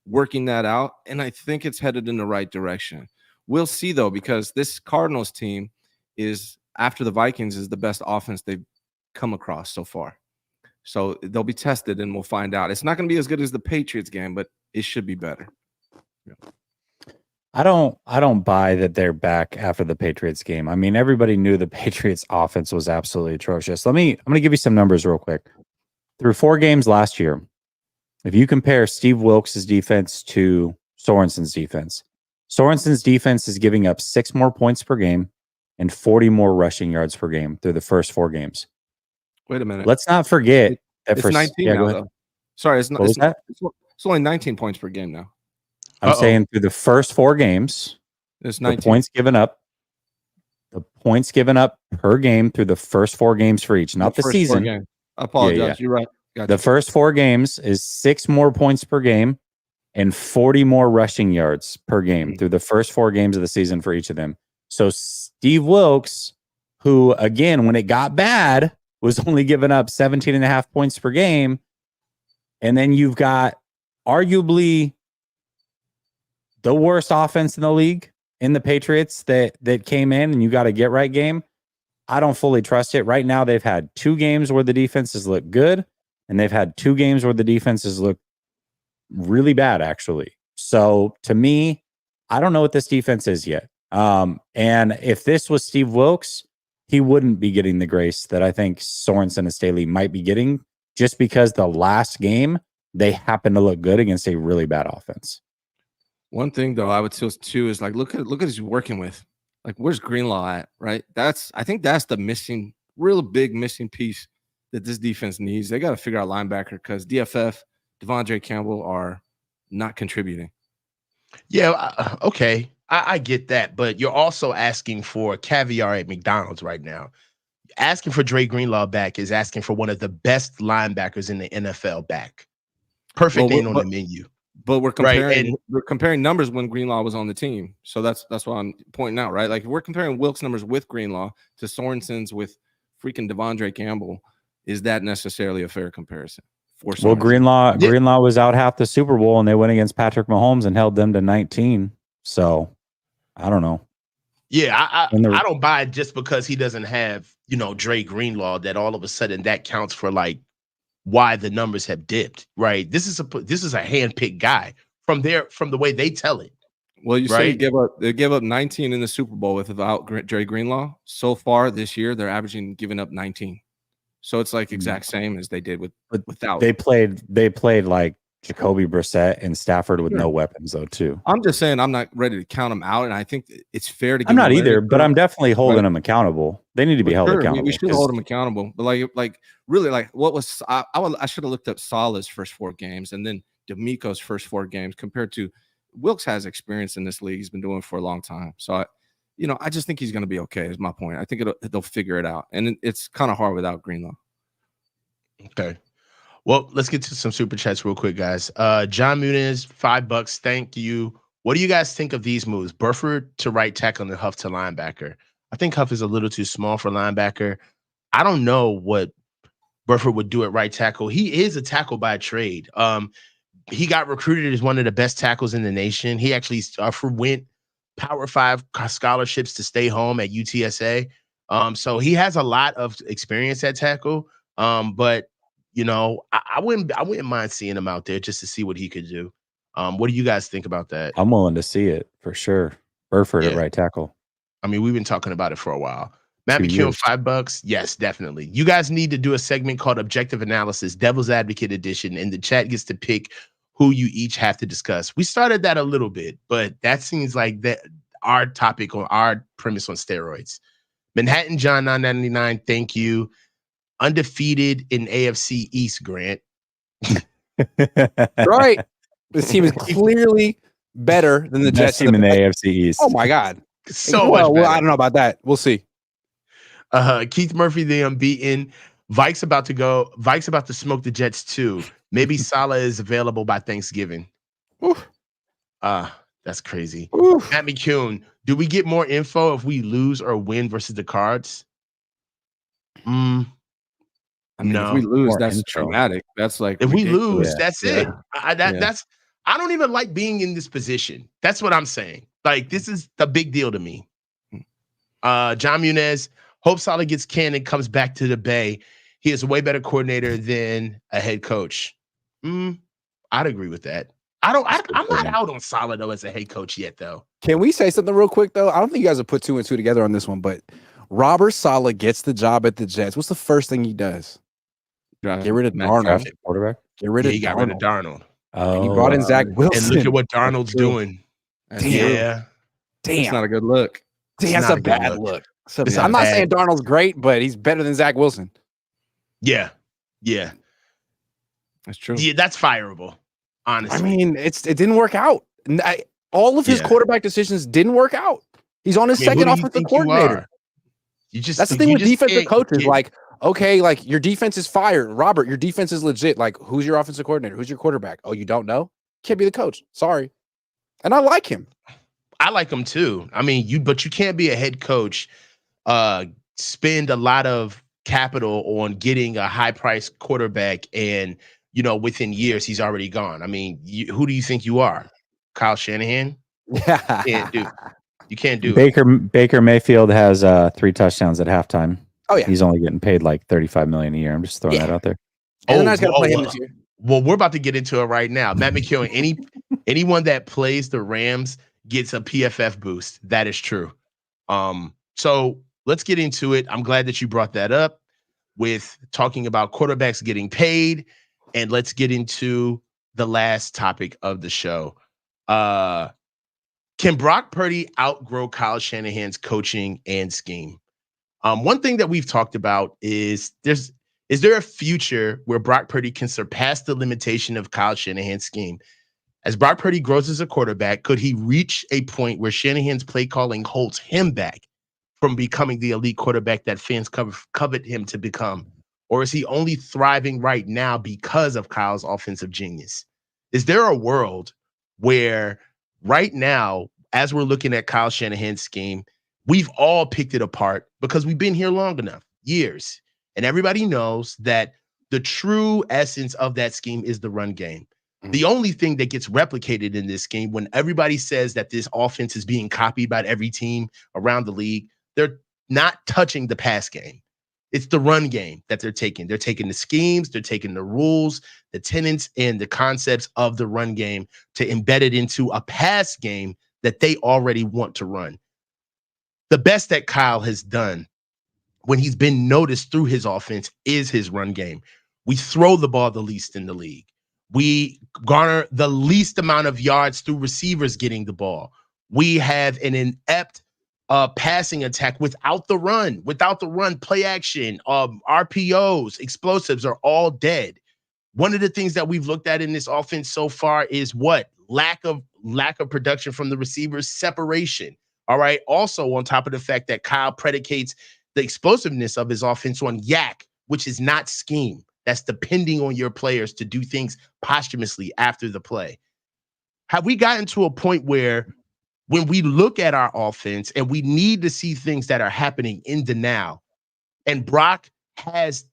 working that out. And I think it's headed in the right direction. We'll see, though, because this Cardinals team is, after the Vikings, is the best offense they've come across so far. So they'll be tested, and we'll find out. It's not going to be as good as the Patriots game, but it should be better. Yeah. I don't buy that they're back after the Patriots game. I mean, everybody knew the Patriots offense was absolutely atrocious. I'm going to give you some numbers real quick. Through 4 games last year, if you compare Steve Wilks' defense to Sorensen's defense is giving up 6 more points per game and 40 more rushing yards per game through the first 4 games. Wait a minute. Let's not forget that it's 19 now, though. Sorry, it's not. It's only 19 points per game now. I'm saying through the first 4 games, it's 19. The points given up per game through the first 4 games for each, not the season. I apologize. Yeah. You're right. Gotcha. The first 4 games is 6 more points per game and 40 more rushing yards per game through the first 4 games of the season for each of them. So Steve Wilks, who, again, when it got bad, was only giving up 17.5 points per game. And then you've got arguably the worst offense in the league in the Patriots that came in, and you got a get right game. I don't fully trust it. Right now, they've had 2 games where the defenses look good, and they've had 2 games where the defenses look really bad, actually. So to me, I don't know what this defense is yet. And if this was Steve Wilks, he wouldn't be getting the grace that I think Sorensen and Staley might be getting, just because the last game they happened to look good against a really bad offense. One thing, though, I would say too is like look at who's working with. Like, where's Greenlaw at? Right. I think that's the real big missing piece that this defense needs. They got to figure out linebacker, because DFF, Devondre Campbell are not contributing. Yeah. Okay. I get that, but you're also asking for caviar at McDonald's right now. Asking for Dre Greenlaw back is asking for one of the best linebackers in the NFL back. Perfect ain't on the menu. But we're comparing numbers when Greenlaw was on the team. So that's what I'm pointing out, right? Like, if we're comparing Wilks' numbers with Greenlaw to Sorensen's with freaking Devondre Campbell, is that necessarily a fair comparison? Well, Greenlaw was out half the Super Bowl, and they went against Patrick Mahomes and held them to 19. So I don't know. Yeah, I don't buy it just because he doesn't have, Dre Greenlaw, that all of a sudden that counts for like why the numbers have dipped, right? This is a handpicked guy from the way they tell it. Well, you say they gave up 19 in the Super Bowl without Dre Greenlaw. So far this year, they're giving up 19. So it's like exact same as they did without. They played like Jacoby Brissett and Stafford with no weapons, though, too. I'm just saying I'm not ready to count them out, and I think it's fair to give I'm not either, but I'm definitely holding them accountable. They need to be held accountable. We should hold them accountable. But like really, like, what was I should have looked up Salah's first 4 games and then D'Amico's first 4 games compared to Wilks has experience in this league. He's been doing it for a long time. So I just think he's going to be okay. Is my point. I think they'll figure it out, and it's kind of hard without Greenlaw. Okay. Well, let's get to some super chats real quick, guys. John Muniz, $5. Thank you. What do you guys think of these moves? Burford to right tackle and Huff to linebacker. I think Huff is a little too small for linebacker. I don't know what Burford would do at right tackle. He is a tackle by trade. He got recruited as one of the best tackles in the nation. He actually went Power 5 scholarships to stay home at UTSA. So he has a lot of experience at tackle. But I wouldn't mind seeing him out there just to see what he could do. What do you guys think about that? I'm willing to see it for sure. Burford at right tackle. I mean, we've been talking about it for a while. Matt McKeown, $5. Yes, definitely. You guys need to do a segment called Objective Analysis, Devil's Advocate Edition, and the chat gets to pick who you each have to discuss. We started that a little bit, but that seems like that our topic or our premise on steroids. Manhattan John 999, thank you. Undefeated in AFC East, Grant. Right. This team is clearly better than the Jets team in the AFC East. Oh my God. So much better. Well, I don't know about that. We'll see. Keith Murphy, the unbeaten. Vikes about to smoke the Jets too. Maybe Salah is available by Thanksgiving. Oof. That's crazy. Oof. Matt McCune, do we get more info if we lose or win versus the Cards? I mean, no. If we lose, More that's intro. traumatic. That's like if ridiculous. we lose, Yeah. that's it. That's I don't even like being in this position. That's what I'm saying. Like, this is the big deal to me. John Muniz, hope Salah gets canned and comes back to the Bay. He is a way better coordinator than a head coach. I'd agree with that. I'm not out on Salah though as a head coach yet, though. Can we say something real quick though? I don't think you guys have put 2 and 2 together on this one, but Robert Salah gets the job at the Jets. What's the first thing he does? Get rid of Darnold. Quarterback. Get rid of He got rid of Darnold. And he brought in Zach Wilson. And look at what Darnold's doing. Damn. It's not a good look. That's a bad look. So I'm not saying Darnold's great, but he's better than Zach Wilson. Yeah. That's true. Yeah, that's fireable. Honestly, I mean, it didn't work out. All of his quarterback decisions didn't work out. He's on his second offensive coordinator. That's the thing with defensive coaches. Like, okay, like your defense is fired. Robert, your defense is legit. Like, who's your offensive coordinator? Who's your quarterback? Oh, you don't know? Can't be the coach. Sorry. And I like him. I like him too. I mean, but you can't be a head coach, spend a lot of capital on getting a high-priced quarterback, and within years he's already gone. I mean, who do you think you are, Kyle Shanahan? You can't do it. Baker Mayfield has 3 touchdowns at halftime. Oh yeah, he's only getting paid like $35 million a year. I'm just throwing that out there. And they're not going to play him this year. Well, we're about to get into it right now. Matt McKeown, anyone that plays the Rams gets a PFF boost. That is true. So let's get into it. I'm glad that you brought that up with talking about quarterbacks getting paid, and let's get into the last topic of the show. Can Brock Purdy outgrow Kyle Shanahan's coaching and scheme? One thing that we've talked about is there a future where Brock Purdy can surpass the limitation of Kyle Shanahan's scheme? As Brock Purdy grows as a quarterback, could he reach a point where Shanahan's play calling holds him back from becoming the elite quarterback that fans covet him to become? Or is he only thriving right now because of Kyle's offensive genius? Is there a world where right now, as we're looking at Kyle Shanahan's scheme, we've all picked it apart because we've been here long enough, years, and everybody knows that the true essence of that scheme is the run game. The only thing that gets replicated in this game, when everybody says that this offense is being copied by every team around the league, they're not touching the pass game. It's the run game that they're taking. They're taking the schemes, they're taking the rules, the tenets, and the concepts of the run game to embed it into a pass game that they already want to run. The best that Kyle has done when he's been noticed through his offense is his run game. We throw the ball the least in the league. We garner the least amount of yards through receivers getting the ball. We have an inept passing attack without the run. Without the run, play action, RPOs, explosives are all dead. One of the things that we've looked at in this offense so far is what? Lack of production from the receivers, separation. All right. Also, on top of the fact that Kyle predicates the explosiveness of his offense on yak, which is not scheme. That's depending on your players to do things posthumously after the play. Have we gotten to a point where when we look at our offense and we need to see things that are happening in the now, and Brock has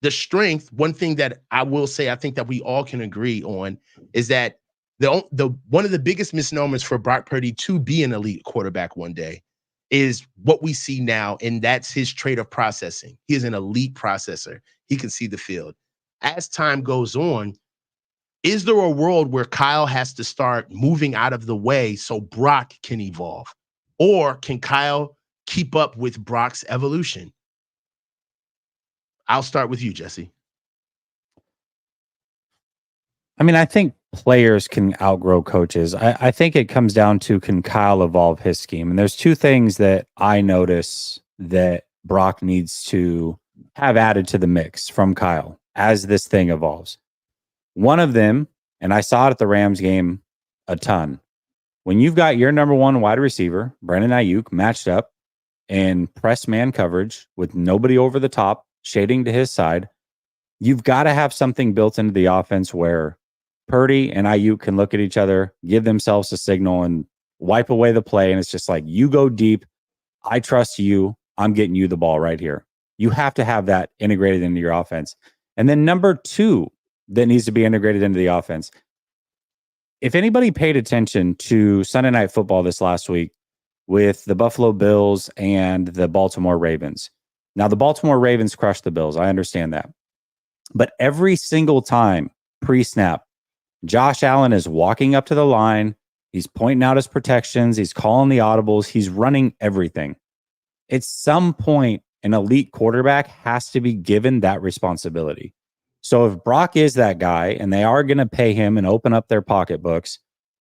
the strength? One thing that I will say, I think that we all can agree on is that the one of the biggest misnomers for Brock Purdy to be an elite quarterback one day is what we see now, and that's his trait of processing. He is an elite processor. He can see the field. As time goes on, is there a world where Kyle has to start moving out of the way so Brock can evolve? Or can Kyle keep up with Brock's evolution? I'll start with you, Jesse. I mean, I think players can outgrow coaches. I think it comes down to, can Kyle evolve his scheme? And there's two things that I notice that Brock needs to have added to the mix from Kyle as this thing evolves. One of them, and I saw it at the Rams game a ton, when you've got your number one wide receiver, Brandon Aiyuk, matched up in press man coverage with nobody over the top, shading to his side, you've got to have something built into the offense where Purdy and Aiyuk can look at each other, give themselves a signal, and wipe away the play. And it's just like, you go deep. I trust you. I'm getting you the ball right here. You have to have that integrated into your offense. And then number two that needs to be integrated into the offense. If anybody paid attention to Sunday Night Football this last week with the Buffalo Bills and the Baltimore Ravens. Now, the Baltimore Ravens crushed the Bills. I understand that. But every single time pre-snap, Josh Allen is walking up to the line. He's pointing out his protections. He's calling the audibles. He's running everything. At some point, an elite quarterback has to be given that responsibility. So if Brock is that guy and they are going to pay him and open up their pocketbooks,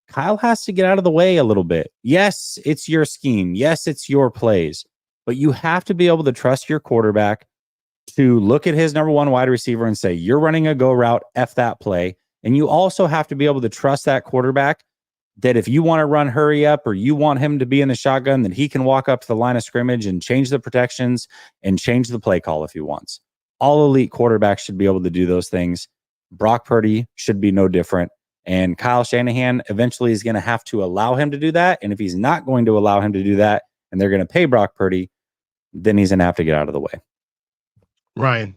Kyle has to get out of the way a little bit. Yes, it's your scheme. Yes, it's your plays. But you have to be able to trust your quarterback to look at his number one wide receiver and say, you're running a go route, F that play. And you also have to be able to trust that quarterback that if you want to run hurry up or you want him to be in the shotgun, that he can walk up to the line of scrimmage and change the protections and change the play call if he wants. All elite quarterbacks should be able to do those things. Brock Purdy should be no different. And Kyle Shanahan eventually is going to have to allow him to do that. And if he's not going to allow him to do that and they're going to pay Brock Purdy, then he's going to have to get out of the way. Ryan.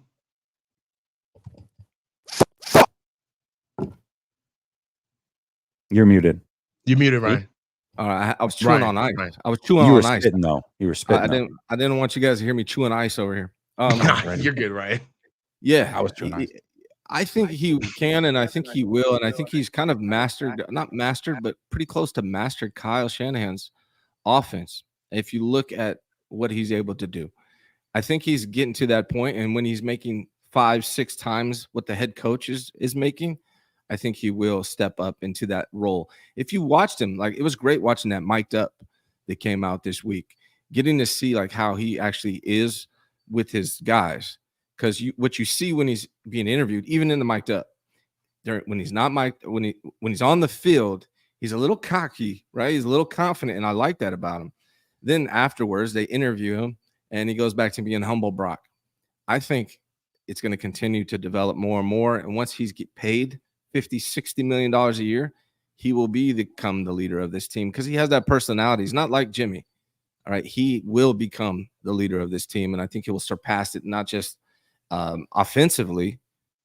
You're muted. You're muted, Ryan. I was chewing on ice. Ryan. I was chewing You were on ice. spitting, though. You were spitting. I didn't want you guys to hear me chewing ice over here. You're good, Ryan. Yeah, I was chewing ice. I think he can, and I think he will, and I think he's kind of not mastered, but pretty close to mastered Kyle Shanahan's offense. If you look at what he's able to do, I think he's getting to that point, and when he's making 5-6 times what the head coach is making, I think he will step up into that role. If you watched him, like, it was great watching that mic'd up that came out this week, getting to see like how he actually is with his guys. Because what you see when he's being interviewed, even in the mic'd up, when he's not mic'd, when he's on the field, he's a little cocky, right? He's a little confident, and I like that about him. Then afterwards, they interview him, and he goes back to being humble Brock. I think it's going to continue to develop more and more. And once he's get paid $50-60 million a year, he will become the leader of this team because he has that personality. He's not like Jimmy. All right, he will become the leader of this team, and I think he will surpass it, not just offensively,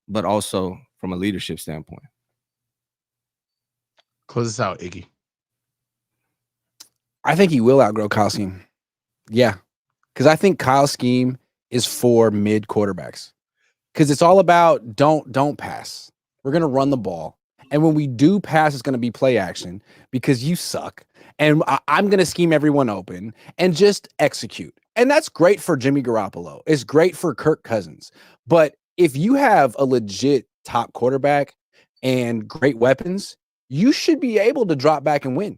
but also from a leadership standpoint. Close us out, Iggy. I think he will outgrow Kyle's scheme. Yeah, because I think Kyle's scheme is for mid quarterbacks. Because it's all about don't pass. We're going to run the ball. And when we do pass, it's going to be play action because you suck. And I'm going to scheme everyone open and just execute. And that's great for Jimmy Garoppolo. It's great for Kirk Cousins. But if you have a legit top quarterback and great weapons, you should be able to drop back and win.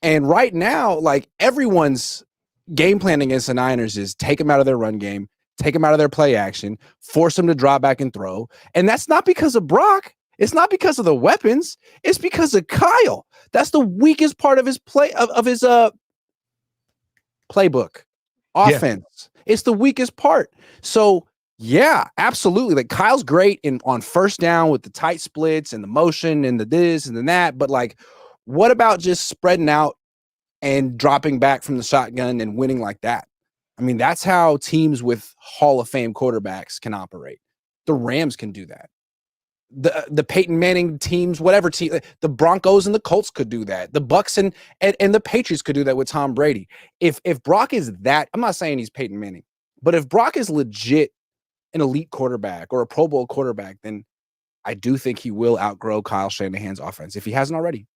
And right now, like, everyone's game plan against the Niners is take them out of their run game, take them out of their play action, force them to drop back and throw. And that's not because of Brock. It's not because of the weapons. It's because of Kyle. That's the weakest part of his play, of his playbook, offense. It's the weakest part. So yeah, absolutely. Like Kyle's great on first down with the tight splits and the motion and the this and the that. But like, what about just spreading out and dropping back from the shotgun and winning like that? I mean, that's how teams with Hall of Fame quarterbacks can operate. The Rams can do that. The Peyton Manning teams, whatever team, the Broncos and the Colts could do that. The Bucks and the Patriots could do that with Tom Brady. If Brock is that, I'm not saying he's Peyton Manning, but if Brock is legit an elite quarterback or a Pro Bowl quarterback, then I do think he will outgrow Kyle Shanahan's offense if he hasn't already.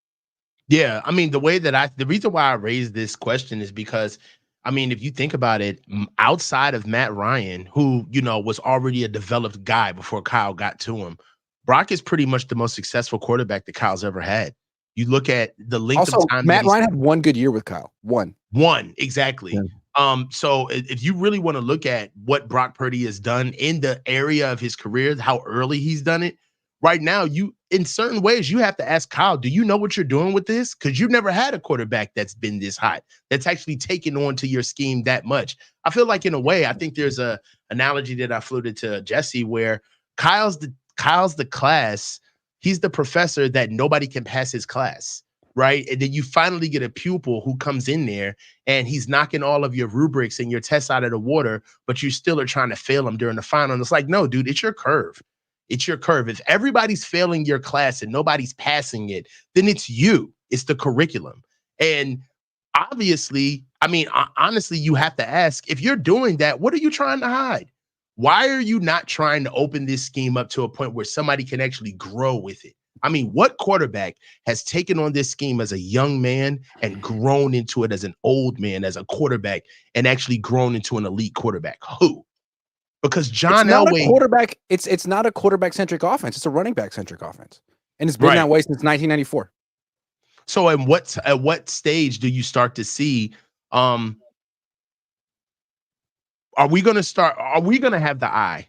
Yeah, I mean, the reason why I raised this question is because, I mean, if you think about it, outside of Matt Ryan, who, was already a developed guy before Kyle got to him, Brock is pretty much the most successful quarterback that Kyle's ever had. You look at the length of time. Matt Ryan had one good year with Kyle. One, exactly. Yeah. So if you really want to look at what Brock Purdy has done in the area of his career, how early he's done it, right now, in certain ways, you have to ask Kyle, do you know what you're doing with this? Because you've never had a quarterback that's been this hot, that's actually taken on to your scheme that much. I feel like in a way, I think there's a analogy that I floated to Jessie where Kyle's the class. He's the professor that nobody can pass his class, right? And then you finally get a pupil who comes in there and he's knocking all of your rubrics and your tests out of the water, but you still are trying to fail him during the final. And it's like, no, dude, it's your curve. It's your curve. If everybody's failing your class and nobody's passing it, then it's you. It's the curriculum. And obviously, I mean, honestly, you have to ask, if you're doing that, what are you trying to hide? Why are you not trying to open this scheme up to a point where somebody can actually grow with it? I mean, what quarterback has taken on this scheme as a young man and grown into it as an old man, as a quarterback, and actually grown into an elite quarterback? Who? Because John Elway, quarterback, it's not a quarterback-centric offense. It's a running back-centric offense. And it's been that way since 1994. So at what stage do you start to see are we going to have the eye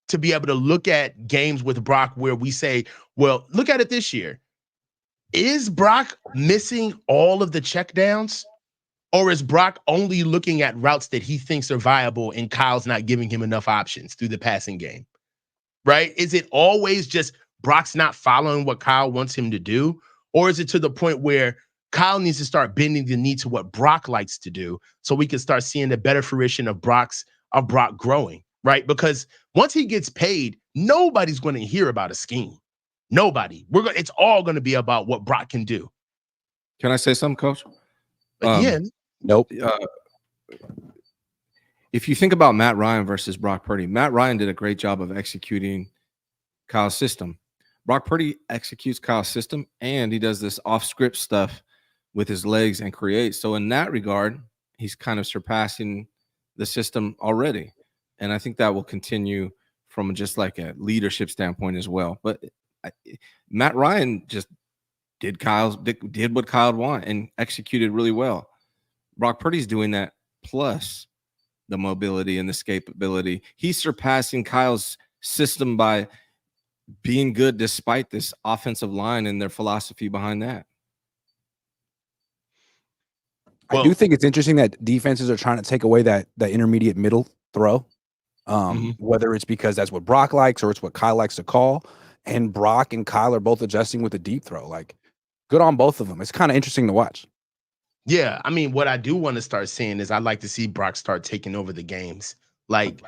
to be able to look at games with Brock where we say, well, look at it this year. Is Brock missing all of the checkdowns? Or is Brock only looking at routes that he thinks are viable and Kyle's not giving him enough options through the passing game? Right? Is it always just Brock's not following what Kyle wants him to do? Or is it to the point where Kyle needs to start bending the knee to what Brock likes to do so we can start seeing the better fruition of Brock growing, right? Because once he gets paid, nobody's going to hear about a scheme. Nobody. It's all going to be about what Brock can do. Can I say something, Coach? Yeah. Nope. If you think about Matt Ryan versus Brock Purdy, Matt Ryan did a great job of executing Kyle's system. Brock Purdy executes Kyle's system, and he does this off-script stuff with his legs and creates. So in that regard, he's kind of surpassing the system already. And I think that will continue from just like a leadership standpoint as well. But Matt Ryan just did what Kyle would want and executed really well. Brock Purdy's doing that plus the mobility and the escapability. He's surpassing Kyle's system by being good despite this offensive line and their philosophy behind that. I do think it's interesting that defenses are trying to take away that intermediate middle throw, whether it's because that's what Brock likes or it's what Kyle likes to call. And Brock and Kyle are both adjusting with the deep throw. Like, good on both of them. It's kind of interesting to watch. Yeah, I mean, what I do want to start seeing is I'd like to see Brock start taking over the games, like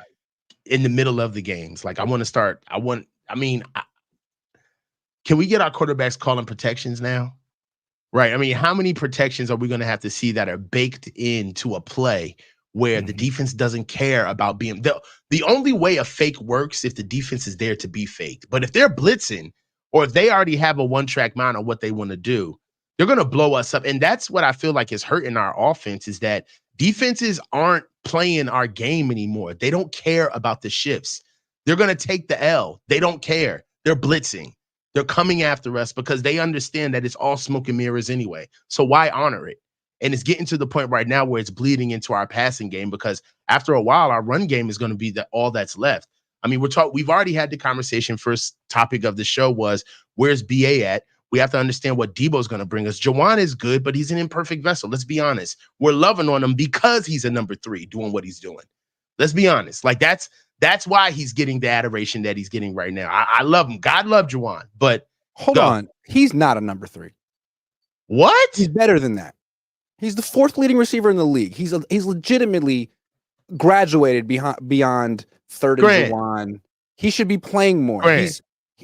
in the middle of the games. Like, can we get our quarterbacks calling protections now? Right. I mean, how many protections are we going to have to see that are baked into a play where the defense doesn't care about being the only way a fake works if the defense is there to be faked. But if they're blitzing or if they already have a one-track mind on what they want to do, they're going to blow us up. And that's what I feel like is hurting our offense, is that defenses aren't playing our game anymore. They don't care about the shifts. They're going to take the L. They don't care. They're blitzing. They're coming after us because they understand that it's all smoke and mirrors anyway. So why honor it? And it's getting to the point right now where it's bleeding into our passing game, because after a while, our run game is going to be all that's left. I mean, we've already had the conversation. First topic of the show was, where's BA at? We have to understand what Debo's going to bring us. Juwan is good, but he's an imperfect vessel. Let's be honest. We're loving on him because he's a number 3 doing what he's doing. Let's be honest. Like that's why he's getting the adoration that he's getting right now. I love him. God love Juwan, but hold on. He's not a number 3. What? He's better than that. He's the 4th leading receiver in the league. He's legitimately graduated beyond third and Juwan. He should be playing more.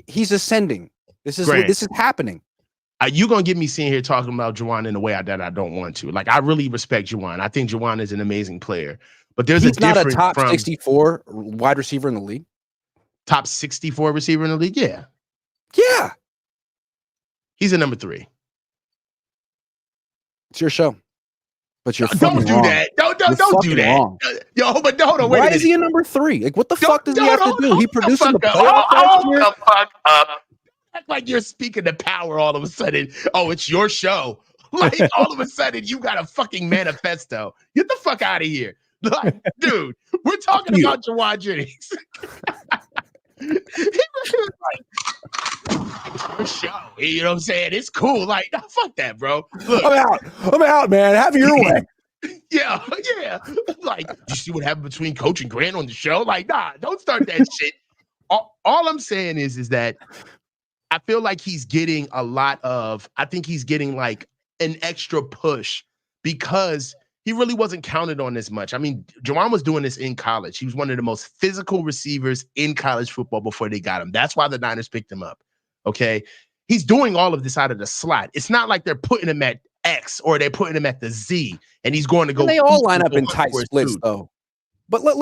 He's ascending. This is happening. You gonna get me sitting here talking about Juwan in a way that I don't want to. Like, I really respect Juwan. I think Juwan is an amazing player. But he's not a top 64 wide receiver in the league. Top 64 receiver in the league? Yeah. Yeah. He's a number 3. It's your show. But you're don't do wrong. that. Don't do that. Wrong. Yo, but hold on. Wait Why a minute. is he a number 3? Like, what the fuck does he have to do? He produced in the playoffs last year. The fuck up. Act like you're speaking to power all of a sudden. Oh, it's your show. Like, all of a sudden, you got a fucking manifesto. Get the fuck out of here. Like, dude, we're talking about Juwan Jennings. He was like, your show. You know what I'm saying? It's cool. Like, no, fuck that, bro. Look, I'm out, man. Have your way. Yeah. Like, you see what happened between Coach and Grant on the show? Like, nah, don't start that shit. All I'm saying is that I feel like he's getting I think he's getting like an extra push because he really wasn't counted on as much. I mean, Juwan was doing this in college. He was one of the most physical receivers in college football before they got him. That's why the Niners picked him up. Okay. He's doing all of this out of the slot. It's not like they're putting him at X or they're putting him at the Z and he's going to go. And they all line up in tight splits though. But look,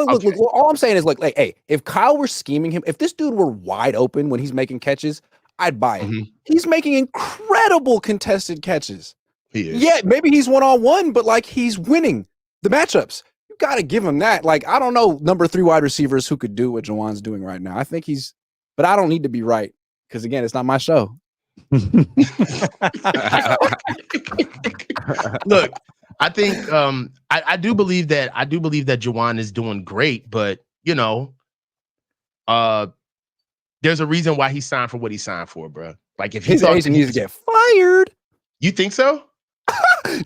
all I'm saying is like, hey, if Kyle were scheming him, if this dude were wide open when he's making catches, I'd buy it. Mm-hmm. He's making incredible contested catches. He is. Yeah, maybe he's 1-on-1, but like he's winning the matchups. You got to give him that. Like, I don't know number 3 wide receivers who could do what Juwan's doing right now. I think but I don't need to be right because again, it's not my show. Look, I think I do believe that Juwan is doing great, but you know, there's a reason why he signed for what he signed for, bro. Like if his agent needs to get fired. You think so?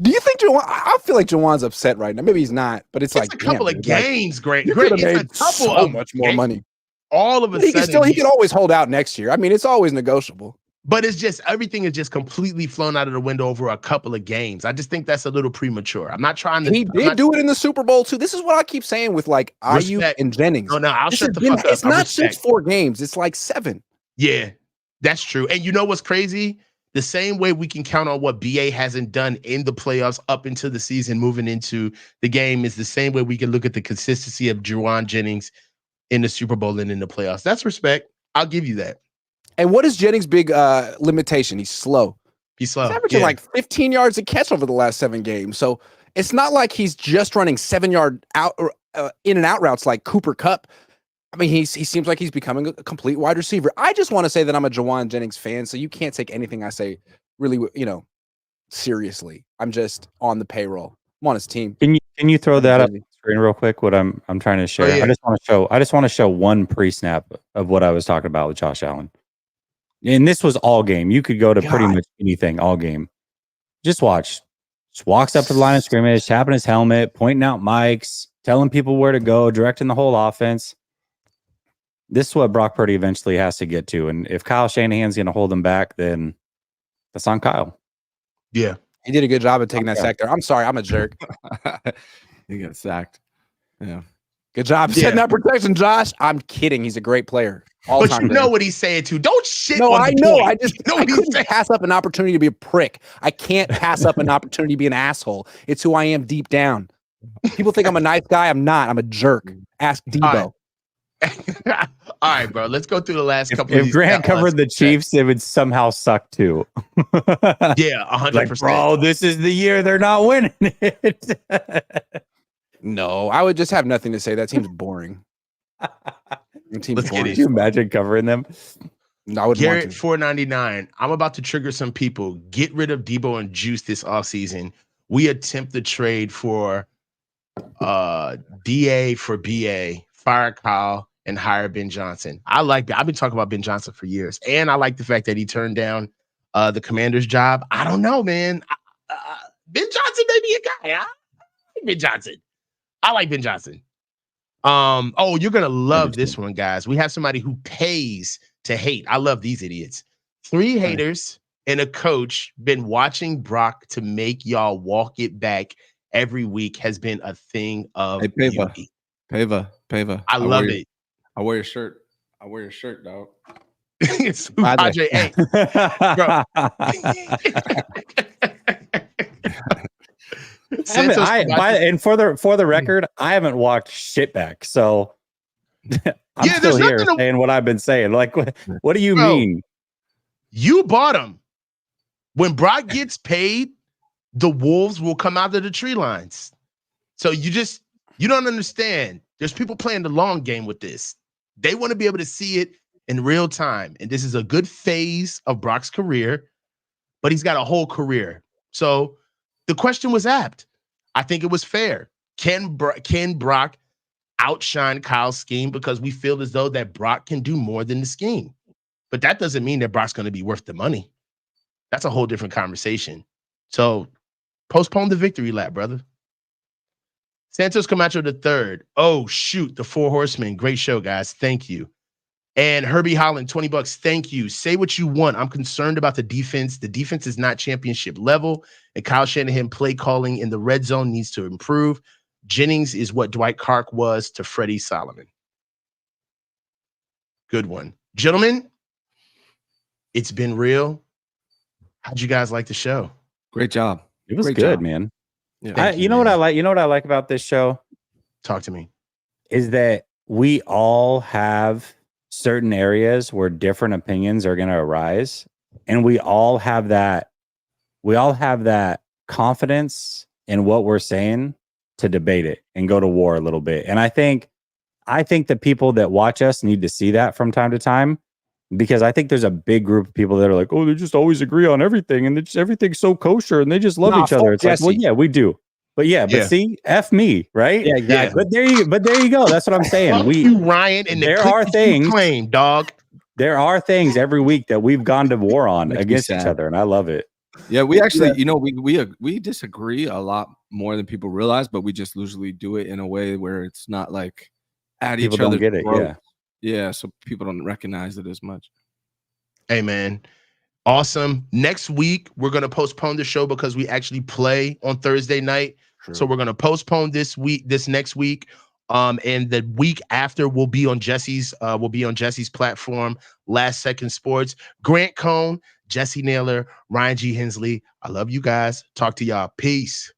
Do you think Juwan? I feel like Juwan's upset right now. Maybe he's not, but it's like a couple of games, Grant. You could have made so much more money. All of a sudden, he can always hold out next year. I mean, it's always negotiable. But it's just everything is just completely flown out of the window over a couple of games. I just think that's a little premature. I'm not trying to. He did do it in the Super Bowl too. This is what I keep saying with like Aiyuk and Jennings. No, I'll shut the fuck up. It's not just 4 games. It's like 7. Yeah, that's true. And you know what's crazy? The same way we can count on what BA hasn't done in the playoffs up into the season, moving into the game, is the same way we can look at the consistency of Juwan Jennings in the Super Bowl and in the playoffs. That's respect. I'll give you that. And what is Jennings' big limitation? He's slow. He's averaging like 15 yards a catch over the last 7 games. So it's not like he's just running 7-yard out in and out routes like Cooper Kupp. I mean, he seems like he's becoming a complete wide receiver. I just want to say that I'm a Juwan Jennings fan, so you can't take anything I say really, seriously. I'm just on the payroll. I'm on his team. Can you throw that up on the screen real quick? What I'm trying to share. Oh, yeah. I just want to show one pre-snap of what I was talking about with Josh Allen. And this was all game. You could go to pretty much anything all game. Just watch. Just walks up to the line of scrimmage, tapping his helmet, pointing out mics, telling people where to go, directing the whole offense. This is what Brock Purdy eventually has to get to. And if Kyle Shanahan's going to hold him back, then that's on Kyle. Yeah. He did a good job of taking that sack there. I'm sorry. I'm a jerk. He got sacked. Yeah. Good job setting that protection, Josh. I'm kidding. He's a great player. But you know what he's saying too. Don't shit. No, on I the know. point. I couldn't pass up an opportunity to be a prick. I can't pass up an opportunity to be an asshole. It's who I am deep down. People think I'm a nice guy. I'm not. I'm a jerk. Ask Debo. All right, bro. Let's go through the last couple. If Grant covered the Chiefs, it would somehow suck too. Yeah, 100%. Like, bro, this is the year they're not winning it. No, I would just have nothing to say. That team's boring. Let's get it. Could you imagine covering them? No, I would. Garrett 499. I'm about to trigger some people. Get rid of Debo and Juice this offseason. We attempt the trade for DA for BA, fire Kyle, and hire Ben Johnson. I like that. I've been talking about Ben Johnson for years, and I like the fact that he turned down the Commander's job. I don't know, man. Ben Johnson may be a guy. I like Ben Johnson. I like Ben Johnson. Oh, you're gonna love this one, guys. We have somebody who pays to hate. I love these idiots. 3 haters and a coach been watching Brock to make y'all walk it back every week has been a thing of beauty. Pava. I love it. I wear your shirt. I wear your shirt, dog. It's Padre. Hey, bro. And for the record, I haven't walked shit back, so I'm still here saying what I've been saying. Like, what do you mean? You bought him. When Brock gets paid, the wolves will come out of the tree lines. So you don't understand. There's people playing the long game with this. They want to be able to see it in real time, and this is a good phase of Brock's career, but he's got a whole career. So the question was apt. I think it was fair. Can Brock outshine Kyle's scheme? Because we feel as though that Brock can do more than the scheme. But that doesn't mean that Brock's going to be worth the money. That's a whole different conversation. So postpone the victory lap, brother. Santos Camacho III. Oh, shoot. The 4 Horsemen. Great show, guys. Thank you. And Herbie Holland, $20. Thank you. Say what you want. I'm concerned about the defense. The defense is not championship level, and Kyle Shanahan play calling in the red zone needs to improve. Jennings is what Dwight Clark was to Freddie Solomon. Good one. Gentlemen, it's been real. How'd you guys like the show? Great job. It was Great good, job. man. Yeah. You know what I like? You know what I like about this show? Talk to me. Is that we all have certain areas where different opinions are going to arise, and we all have that confidence in what we're saying to debate it and go to war a little bit. And I think the people that watch us need to see that from time to time, because I think there's a big group of people that are like, oh, they just always agree on everything and everything's so kosher and they just love each other. It's Jesse. Like, well, yeah, we do. But see, F me, right? Yeah, exactly. But there you go. That's what I'm saying. You, Ryan, and there are things claim, dog. There are things every week that we've gone to war on against each other, and I love it. Yeah, we actually, we disagree a lot more than people realize, but we just usually do it in a way where it's not like at people each other. People don't get it, yeah. So people don't recognize it as much. Hey, man. Awesome. Next week, we're going to postpone the show because we actually play on Thursday night. True. So we're going to postpone this next week. And the week after will be on Jesse's platform, Last Second Sports. Grant Cohn, Jessie Naylor, Ryan G Hensley. I love you guys. Talk to y'all. Peace.